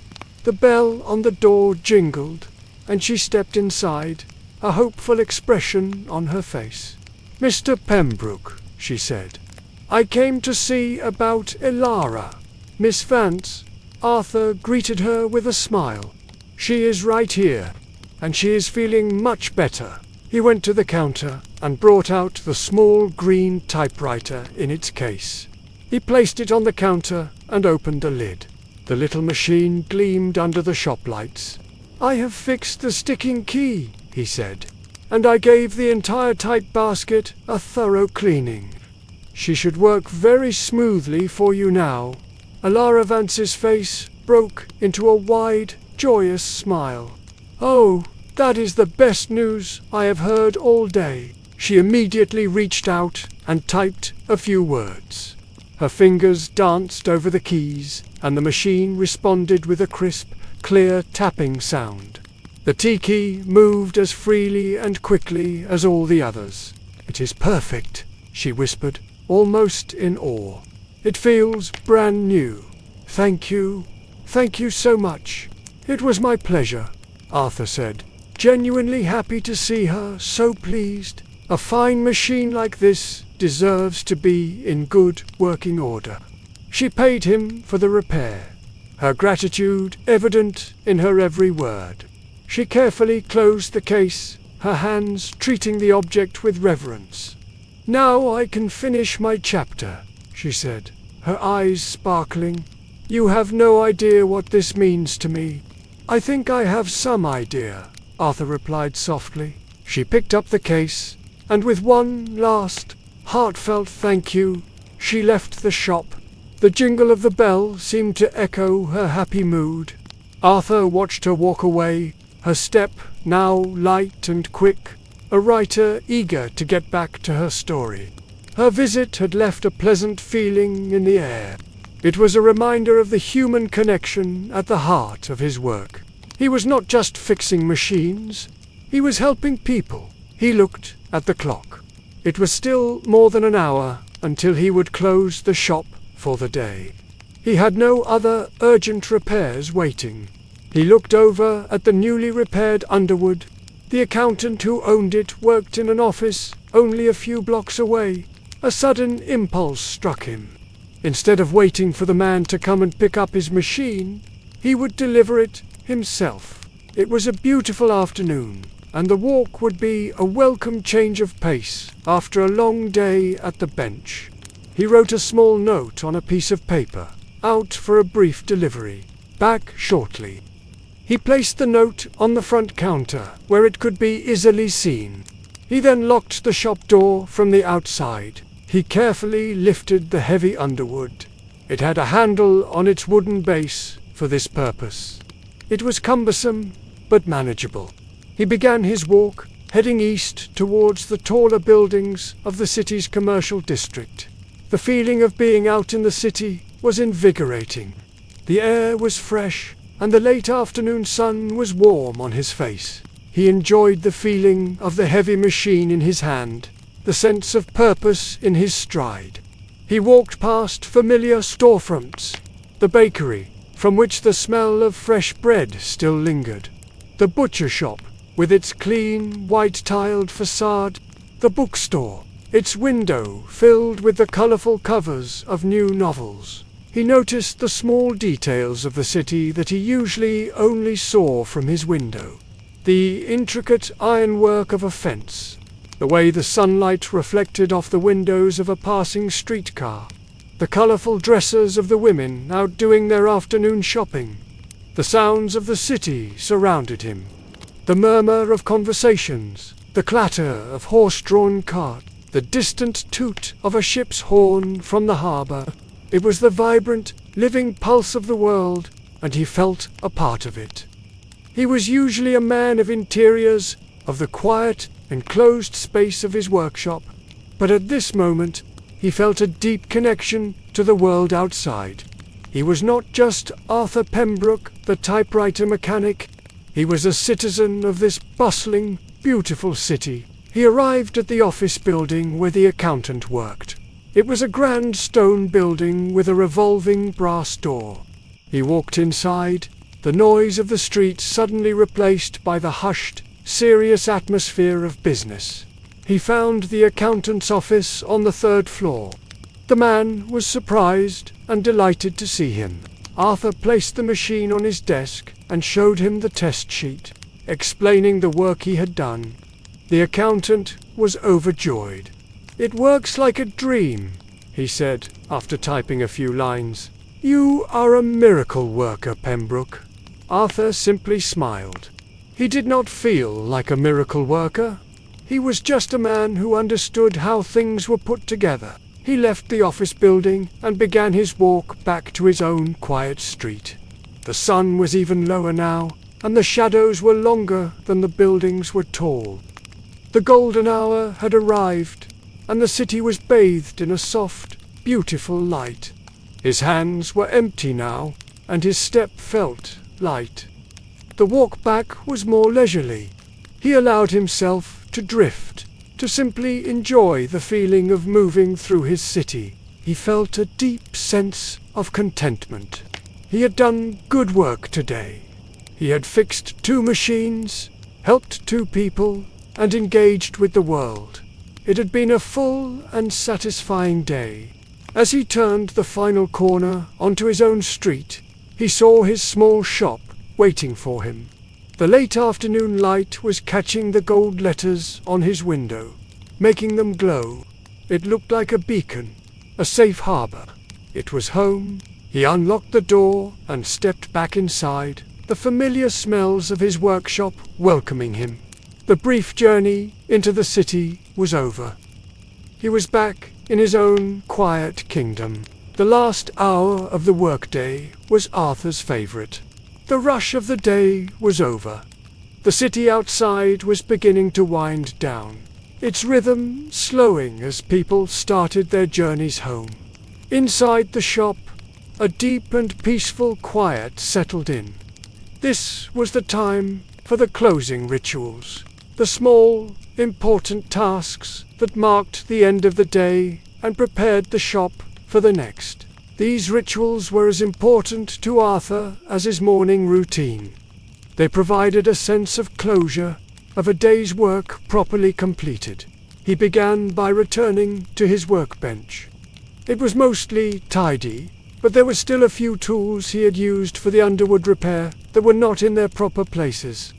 The bell on the door jingled, and she stepped inside, a hopeful expression on her face. "Mr. Pembrook," she said, "I came to see about Ilara." "Miss Vance," Arthur greeted her with a smile. "She is right here, and she is feeling much better." He went to the counter and brought out the small green typewriter in its case. He placed it on the counter and opened the lid. The little machine gleamed under the shop lights. "I have fixed the sticking key," he said, "and I gave the entire type basket a thorough cleaning. She should work very smoothly for you now." Ilara Vance's face broke into a wide, joyous smile. "Oh, that is the best news I have heard all day." She immediately reached out and typed a few words. Her fingers danced over the keys, and the machine responded with a crisp, clear tapping sound. The T key moved as freely and quickly as all the others. "It is perfect," she whispered, almost in awe. "It feels brand new. Thank you. Thank you so much." "It was my pleasure," Arthur said, genuinely happy to see her so pleased. A fine machine like this deserves to be in good working order. She paid him for the repair, her gratitude evident in her every word. She carefully closed the case, her hands treating the object with reverence. "Now I can finish my chapter," she said, her eyes sparkling. "You have no idea what this means to me." "I think I have some idea," Arthur replied softly. She picked up the case, and with one last, heartfelt thank you, she left the shop. The jingle of the bell seemed to echo her happy mood. Arthur watched her walk away, her step now light and quick, a writer eager to get back to her story. Her visit had left a pleasant feeling in the air. It was a reminder of the human connection at the heart of his work. He was not just fixing machines, he was helping people. He looked at the clock. It was still more than an hour until he would close the shop for the day. He had no other urgent repairs waiting. He looked over at the newly repaired Underwood. The accountant who owned it worked in an office only a few blocks away. A sudden impulse struck him. Instead of waiting for the man to come and pick up his machine, he would deliver it himself. It was a beautiful afternoon, and the walk would be a welcome change of pace after a long day at the bench. He wrote a small note on a piece of paper, "Out for a brief delivery. Back shortly." He placed the note on the front counter, where it could be easily seen. He then locked the shop door from the outside. He carefully lifted the heavy Underwood. It had a handle on its wooden base for this purpose. It was cumbersome, but manageable. He began his walk, heading east towards the taller buildings of the city's commercial district. The feeling of being out in the city was invigorating. The air was fresh, and the late afternoon sun was warm on his face. He enjoyed the feeling of the heavy machine in his hand, the sense of purpose in his stride. He walked past familiar storefronts, the bakery, from which the smell of fresh bread still lingered, the butcher shop, with its clean, white-tiled facade, the bookstore, its window filled with the colourful covers of new novels. He noticed the small details of the city that he usually only saw from his window. The intricate ironwork of a fence, the way the sunlight reflected off the windows of a passing streetcar, the colourful dresses of the women out doing their afternoon shopping. The sounds of the city surrounded him. The murmur of conversations, the clatter of horse-drawn carts, the distant toot of a ship's horn from the harbour. It was the vibrant, living pulse of the world, and he felt a part of it. He was usually a man of interiors, of the quiet, enclosed space of his workshop, but at this moment he felt a deep connection to the world outside. He was not just Arthur Pembrook, the typewriter mechanic. He was a citizen of this bustling, beautiful city. He arrived at the office building where the accountant worked. It was a grand stone building with a revolving brass door. He walked inside, the noise of the street suddenly replaced by the hushed, serious atmosphere of business. He found the accountant's office on the 3rd floor. The man was surprised and delighted to see him. Arthur placed the machine on his desk and showed him the test sheet, explaining the work he had done. The accountant was overjoyed. "It works like a dream," he said, after typing a few lines. "You are a miracle worker, Pembrook." Arthur simply smiled. He did not feel like a miracle worker. He was just a man who understood how things were put together. He left the office building and began his walk back to his own quiet street. The sun was even lower now, and the shadows were longer than the buildings were tall. The golden hour had arrived, and the city was bathed in a soft, beautiful light. His hands were empty now, and his step felt light. The walk back was more leisurely. He allowed himself to drift, to simply enjoy the feeling of moving through his city. He felt a deep sense of contentment. He had done good work today. He had fixed 2 machines, helped 2 people, and engaged with the world. It had been a full and satisfying day. As he turned the final corner onto his own street, he saw his small shop waiting for him. The late afternoon light was catching the gold letters on his window, making them glow. It looked like a beacon, a safe harbor. It was home. He unlocked the door and stepped back inside, the familiar smells of his workshop welcoming him. The brief journey into the city was over. He was back in his own quiet kingdom. The last hour of the workday was Arthur's favorite. The rush of the day was over. The city outside was beginning to wind down, its rhythm slowing as people started their journeys home. Inside the shop, a deep and peaceful quiet settled in. This was the time for the closing rituals, the small, important tasks that marked the end of the day and prepared the shop for the next. These rituals were as important to Arthur as his morning routine. They provided a sense of closure, of a day's work properly completed. He began by returning to his workbench. It was mostly tidy, but there were still a few tools he had used for the underwood repair that were not in their proper places.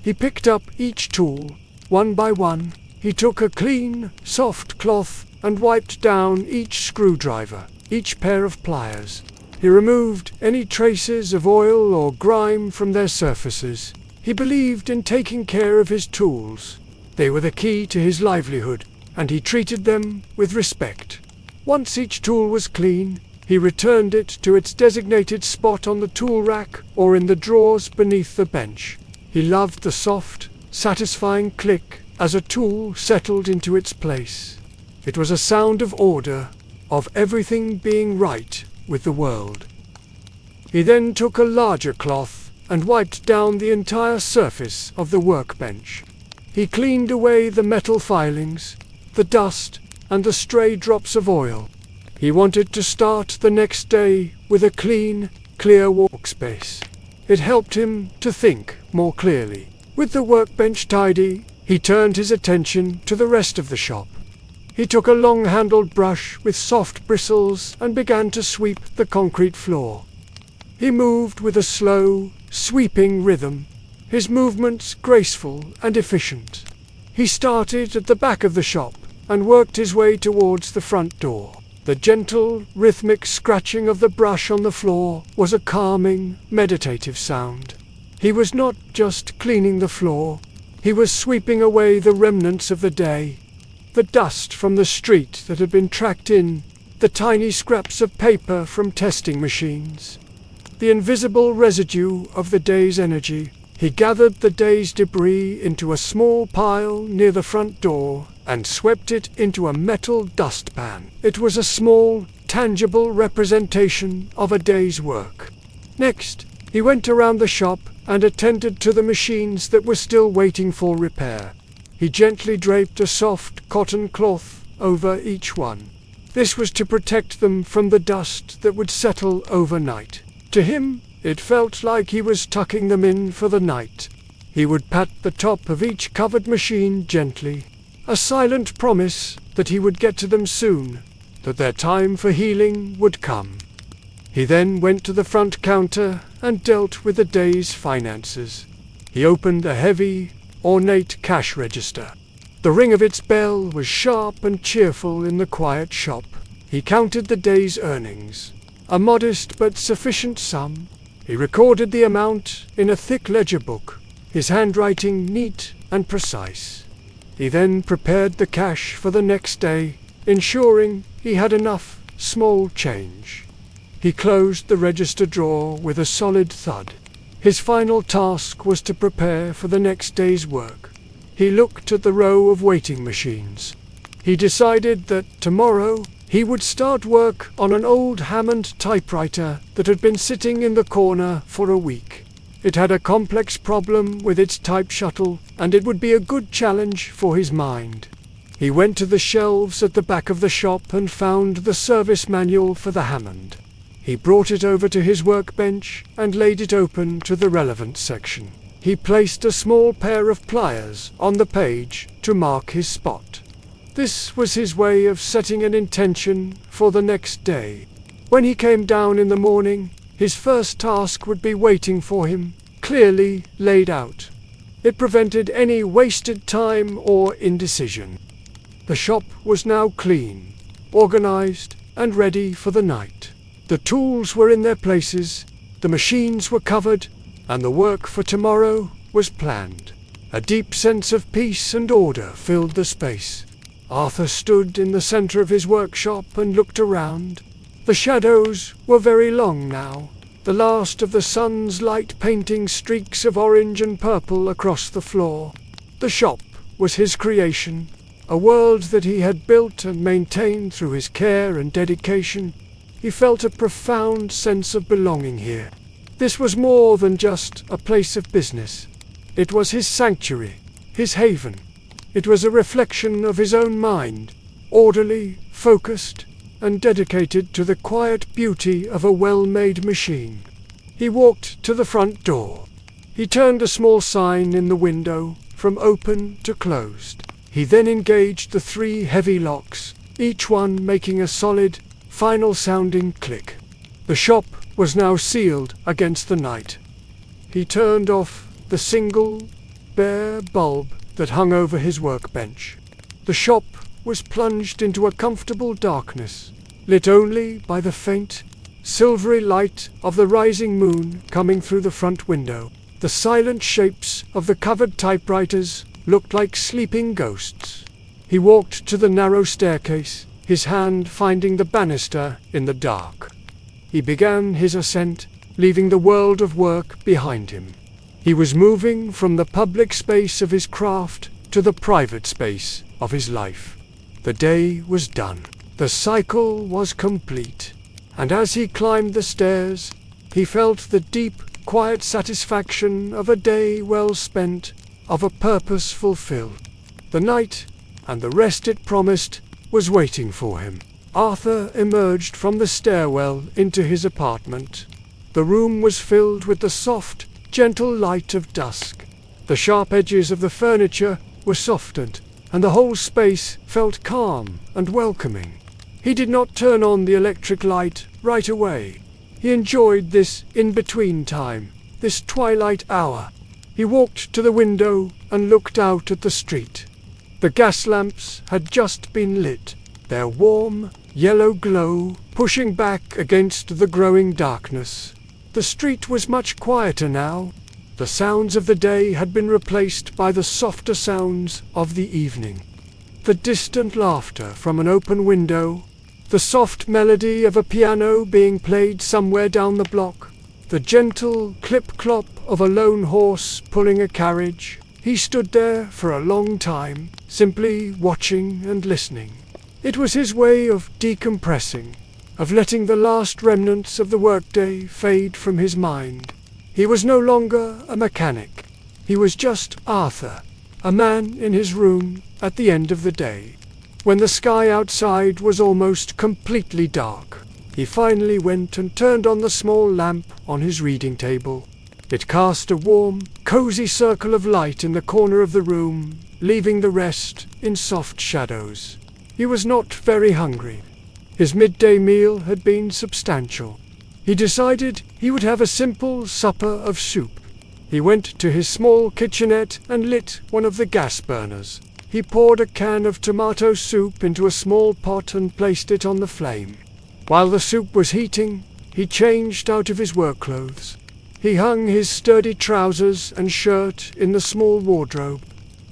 He picked up each tool, one by one. He took a clean, soft cloth and wiped down each screwdriver, each pair of pliers. He removed any traces of oil or grime from their surfaces. He believed in taking care of his tools. They were the key to his livelihood, and he treated them with respect. Once each tool was clean, he returned it to its designated spot on the tool rack or in the drawers beneath the bench. He loved the soft, satisfying click as a tool settled into its place. It was a sound of order, of everything being right with the world. He then took a larger cloth and wiped down the entire surface of the workbench. He cleaned away the metal filings, the dust, and the stray drops of oil. He wanted to start the next day with a clean, clear workspace. It helped him to think more clearly. With the workbench tidy, he turned his attention to the rest of the shop. He took a long-handled brush with soft bristles and began to sweep the concrete floor. He moved with a slow, sweeping rhythm, his movements graceful and efficient. He started at the back of the shop and worked his way towards the front door. The gentle, rhythmic scratching of the brush on the floor was a calming, meditative sound. He was not just cleaning the floor, he was sweeping away the remnants of the day. The dust from the street that had been tracked in, the tiny scraps of paper from testing machines, the invisible residue of the day's energy. He gathered the day's debris into a small pile near the front door and swept it into a metal dustpan. It was a small, tangible representation of a day's work. Next, he went around the shop and attended to the machines that were still waiting for repair. He gently draped a soft cotton cloth over each one. This was to protect them from the dust that would settle overnight. To him, it felt like he was tucking them in for the night. He would pat the top of each covered machine gently, a silent promise that he would get to them soon, that their time for healing would come. He then went to the front counter and dealt with the day's finances. He opened a heavy, ornate cash register. The ring of its bell was sharp and cheerful in the quiet shop. He counted the day's earnings, a modest but sufficient sum. He recorded the amount in a thick ledger book, his handwriting neat and precise. He then prepared the cash for the next day, ensuring he had enough small change. He closed the register drawer with a solid thud. His final task was to prepare for the next day's work. He looked at the row of waiting machines. He decided that tomorrow he would start work on an old Hammond typewriter that had been sitting in the corner for a week. It had a complex problem with its type shuttle, and it would be a good challenge for his mind. He went to the shelves at the back of the shop and found the service manual for the Hammond. He brought it over to his workbench and laid it open to the relevant section. He placed a small pair of pliers on the page to mark his spot. This was his way of setting an intention for the next day. When he came down in the morning, his first task would be waiting for him, clearly laid out. It prevented any wasted time or indecision. The shop was now clean, organized, and ready for the night. The tools were in their places, the machines were covered, and the work for tomorrow was planned. A deep sense of peace and order filled the space. Arthur stood in the center of his workshop and looked around. The shadows were very long now, the last of the sun's light painting streaks of orange and purple across the floor. The shop was his creation, a world that he had built and maintained through his care and dedication. He felt a profound sense of belonging here. This was more than just a place of business. It was his sanctuary, his haven. It was a reflection of his own mind, orderly, focused, and dedicated to the quiet beauty of a well-made machine. He walked to the front door. He turned a small sign in the window from open to closed. He then engaged the 3 heavy locks, each one making a solid, final-sounding click. The shop was now sealed against the night. He turned off the single, bare bulb that hung over his workbench. The shop was plunged into a comfortable darkness, lit only by the faint, silvery light of the rising moon coming through the front window. The silent shapes of the covered typewriters looked like sleeping ghosts. He walked to the narrow staircase, his hand finding the banister in the dark. He began his ascent, leaving the world of work behind him. He was moving from the public space of his craft to the private space of his life. The day was done. The cycle was complete. And as he climbed the stairs, he felt the deep, quiet satisfaction of a day well spent, of a purpose fulfilled. The night, and the rest it promised, was waiting for him. Arthur emerged from the stairwell into his apartment. The room was filled with the soft, gentle light of dusk. The sharp edges of the furniture were softened, and the whole space felt calm and welcoming. He did not turn on the electric light right away. He enjoyed this in-between time, this twilight hour. He walked to the window and looked out at the street. The gas lamps had just been lit, their warm, yellow glow pushing back against the growing darkness. The street was much quieter now. The sounds of the day had been replaced by the softer sounds of the evening. The distant laughter from an open window, the soft melody of a piano being played somewhere down the block, the gentle clip-clop of a lone horse pulling a carriage. He stood there for a long time, simply watching and listening. It was his way of decompressing, of letting the last remnants of the workday fade from his mind. He was no longer a mechanic. He was just Arthur, a man in his room at the end of the day. When the sky outside was almost completely dark, he finally went and turned on the small lamp on his reading table. It cast a warm, cozy circle of light in the corner of the room, leaving the rest in soft shadows. He was not very hungry. His midday meal had been substantial. He decided he would have a simple supper of soup. He went to his small kitchenette and lit one of the gas burners. He poured a can of tomato soup into a small pot and placed it on the flame. While the soup was heating, he changed out of his work clothes. He hung his sturdy trousers and shirt in the small wardrobe.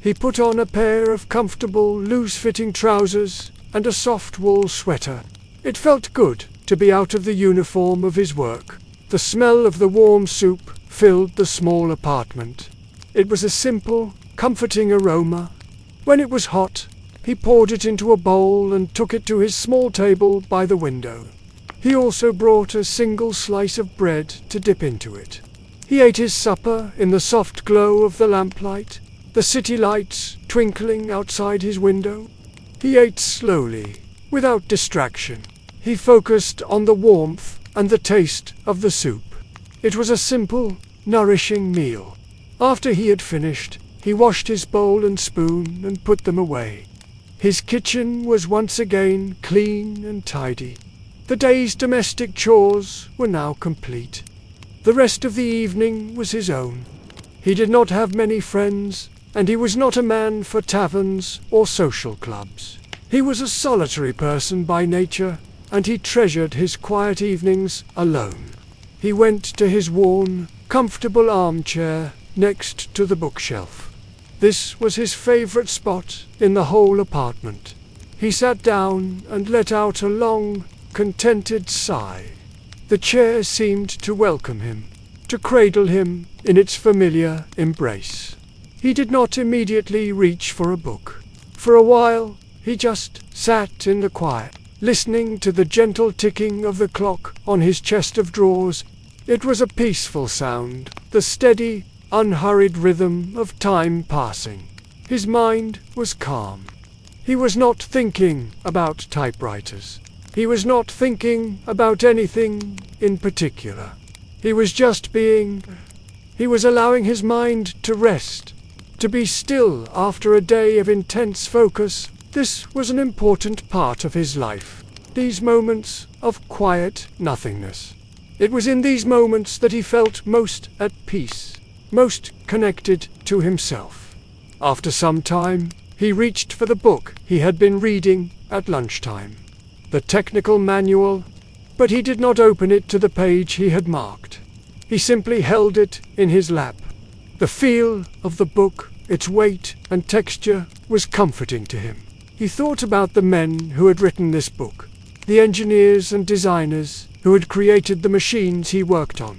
He put on a pair of comfortable, loose-fitting trousers and a soft wool sweater. It felt good to be out of the uniform of his work. The smell of the warm soup filled the small apartment. It was a simple, comforting aroma. When it was hot, he poured it into a bowl and took it to his small table by the window. He also brought a single slice of bread to dip into it. He ate his supper in the soft glow of the lamplight, the city lights twinkling outside his window. He ate slowly, without distraction. He focused on the warmth and the taste of the soup. It was a simple, nourishing meal. After he had finished, he washed his bowl and spoon and put them away. His kitchen was once again clean and tidy. The day's domestic chores were now complete. The rest of the evening was his own. He did not have many friends, and he was not a man for taverns or social clubs. He was a solitary person by nature, and he treasured his quiet evenings alone. He went to his worn, comfortable armchair next to the bookshelf. This was his favorite spot in the whole apartment. He sat down and let out a long, contented sigh. The chair seemed to welcome him, to cradle him in its familiar embrace. He did not immediately reach for a book. For a while, he just sat in the quiet, listening to the gentle ticking of the clock on his chest of drawers. It was a peaceful sound, the steady, unhurried rhythm of time passing. His mind was calm. He was not thinking about typewriters. He was not thinking about anything in particular. He was just being. He was allowing his mind to rest, to be still after a day of intense focus. This was an important part of his life, these moments of quiet nothingness. It was in these moments that he felt most at peace, most connected to himself. After some time, he reached for the book he had been reading at lunchtime, the technical manual, but he did not open it to the page he had marked. He simply held it in his lap. The feel of the book, its weight and texture, was comforting to him. He thought about the men who had written this book, the engineers and designers who had created the machines he worked on.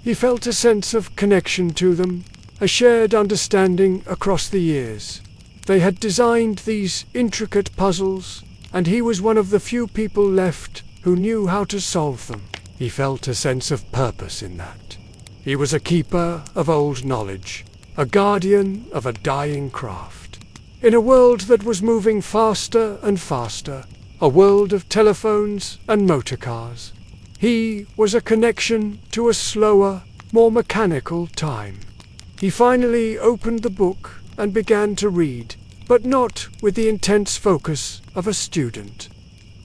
He felt a sense of connection to them, a shared understanding across the years. They had designed these intricate puzzles, and he was one of the few people left who knew how to solve them. He felt a sense of purpose in that. He was a keeper of old knowledge, a guardian of a dying craft. In a world that was moving faster and faster, a world of telephones and motor cars, he was a connection to a slower, more mechanical time. He finally opened the book and began to read, but not with the intense focus of a student.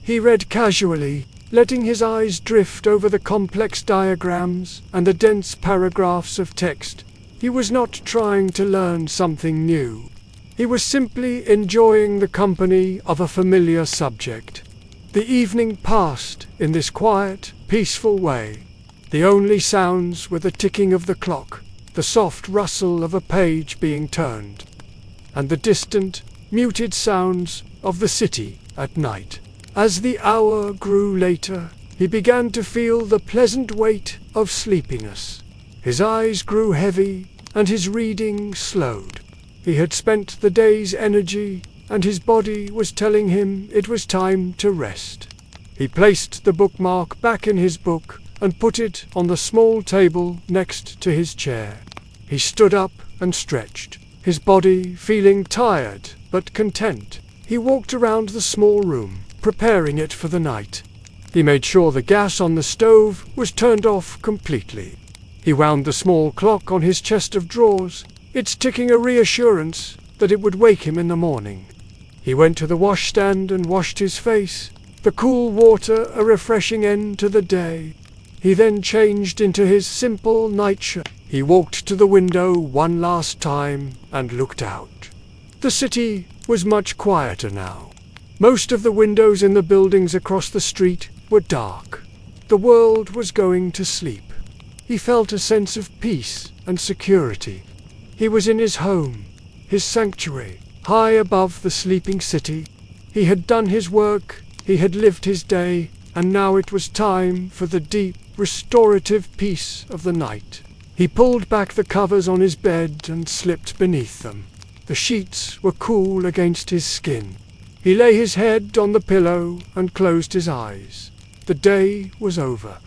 He read casually, letting his eyes drift over the complex diagrams and the dense paragraphs of text. He He was not trying to learn something new. He was simply enjoying the company of a familiar subject. The evening passed in this quiet, peaceful way. The only sounds were the ticking of the clock, the soft rustle of a page being turned, and the distant, muted sounds of the city at night. As the hour grew later, he began to feel the pleasant weight of sleepiness. His eyes grew heavy, and his reading slowed. He had spent the day's energy, and his body was telling him it was time to rest. He placed the bookmark back in his book and put it on the small table next to his chair. He stood up and stretched, his body feeling tired but content. He walked around the small room, preparing it for the night. He made sure the gas on the stove was turned off completely. He wound the small clock on his chest of drawers, its ticking a reassurance that it would wake him in the morning. He went to the washstand and washed his face, the cool water a refreshing end to the day. He then changed into his simple nightshirt. He walked to the window one last time and looked out. The city was much quieter now. Most of the windows in the buildings across the street were dark. The world was going to sleep. He felt a sense of peace and security. He was in his home, his sanctuary, high above the sleeping city. He had done his work, he had lived his day, and now it was time for the deep, restorative peace of the night. He pulled back the covers on his bed and slipped beneath them. The sheets were cool against his skin. He lay his head on the pillow and closed his eyes. The day was over.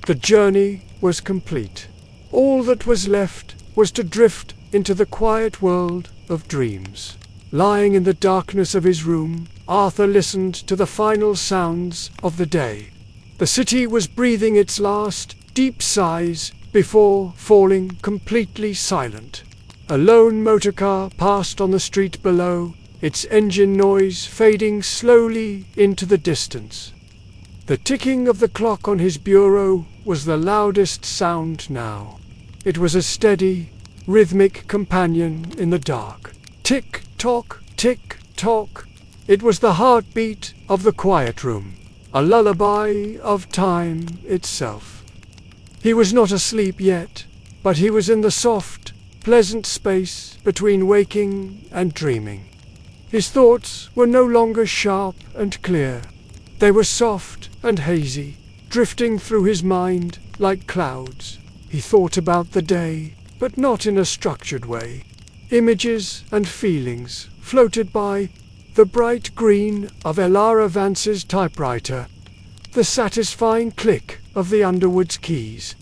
The journey was complete. All that was left was to drift into the quiet world of dreams. Lying in the darkness of his room, Arthur listened to the final sounds of the day. The city was breathing its last, deep sighs before falling completely silent. A lone motorcar passed on the street below, its engine noise fading slowly into the distance. The ticking of the clock on his bureau was the loudest sound now. It was a steady, rhythmic companion in the dark. Tick-tock, tick-tock. It was the heartbeat of the quiet room, a lullaby of time itself. He was not asleep yet, but he was in the soft, pleasant space between waking and dreaming. His thoughts were no longer sharp and clear. They were soft and hazy, drifting through his mind like clouds. He thought about the day, but not in a structured way. Images and feelings floated by, the bright green of Elara Vance's typewriter, the satisfying click of the Underwood's keys,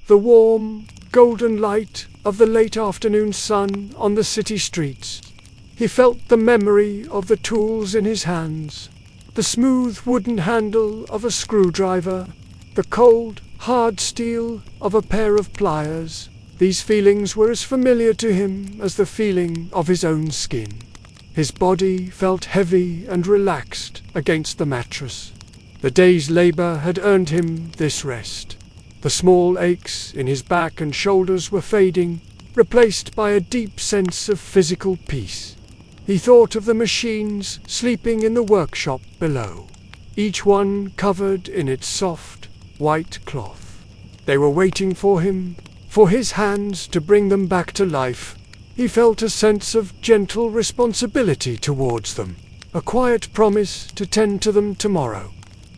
the warm, golden light of the late afternoon sun on the city streets. He felt the memory of the tools in his hands, the smooth wooden handle of a screwdriver, the cold, hard steel of a pair of pliers. These feelings were as familiar to him as the feeling of his own skin. His body felt heavy and relaxed against the mattress. The day's labor had earned him this rest. The small aches in his back and shoulders were fading, replaced by a deep sense of physical peace. He thought of the machines sleeping in the workshop below, each one covered in its soft, white cloth. They were waiting for him, for his hands to bring them back to life. He felt a sense of gentle responsibility towards them, a quiet promise to tend to them tomorrow.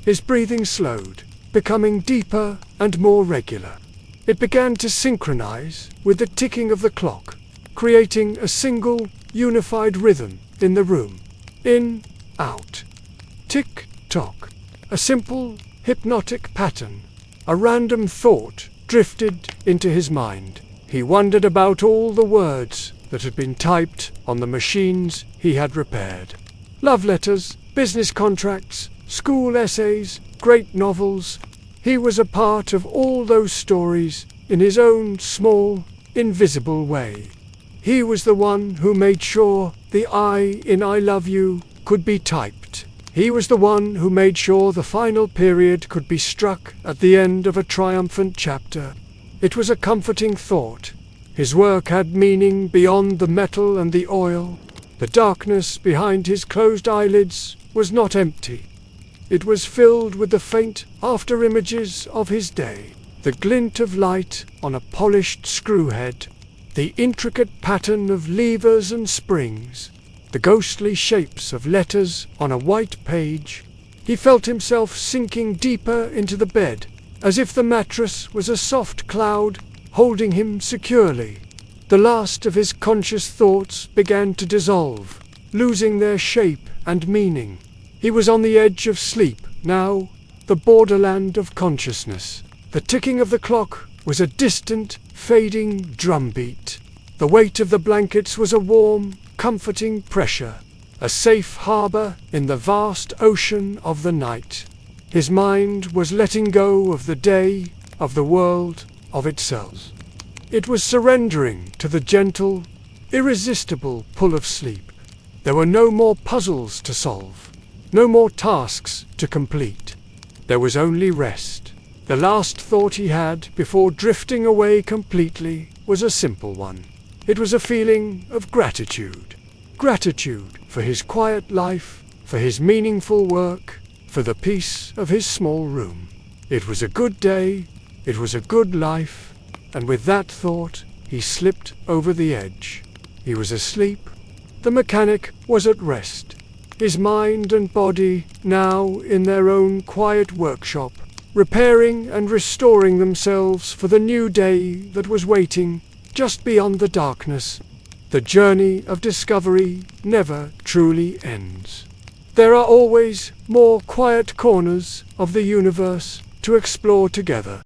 His breathing slowed, becoming deeper and more regular. It began to synchronize with the ticking of the clock, creating a single, unified rhythm in the room. In, out. Tick-tock. A simple, hypnotic pattern. A random thought drifted into his mind. He wondered about all the words that had been typed on the machines he had repaired. Love letters, business contracts, school essays, great novels. He was a part of all those stories in his own small, invisible way. He was the one who made sure the I in I love you could be typed. He was the one who made sure the final period could be struck at the end of a triumphant chapter. It was a comforting thought. His work had meaning beyond the metal and the oil. The darkness behind his closed eyelids was not empty. It was filled with the faint after-images of his day, the glint of light on a polished screw-head, the intricate pattern of levers and springs, the ghostly shapes of letters on a white page. He felt himself sinking deeper into the bed, as if the mattress was a soft cloud holding him securely. The last of his conscious thoughts began to dissolve, losing their shape and meaning. He was on the edge of sleep now, the borderland of consciousness. The ticking of the clock was a distant, fading drumbeat. The weight of the blankets was a warm, comforting pressure, a safe harbor in the vast ocean of the night. His mind was letting go of the day, of the world, of itself. It was surrendering to the gentle, irresistible pull of sleep. There were no more puzzles to solve, no more tasks to complete. There was only rest. The last thought he had before drifting away completely was a simple one. It was a feeling of gratitude. Gratitude for his quiet life, for his meaningful work, for the peace of his small room. It was a good day, it was a good life, and with that thought he slipped over the edge. He was asleep. The mechanic was at rest. His mind and body now in their own quiet workshop, repairing and restoring themselves for the new day that was waiting just beyond the darkness. The journey of discovery never truly ends. There are always more quiet corners of the universe to explore together.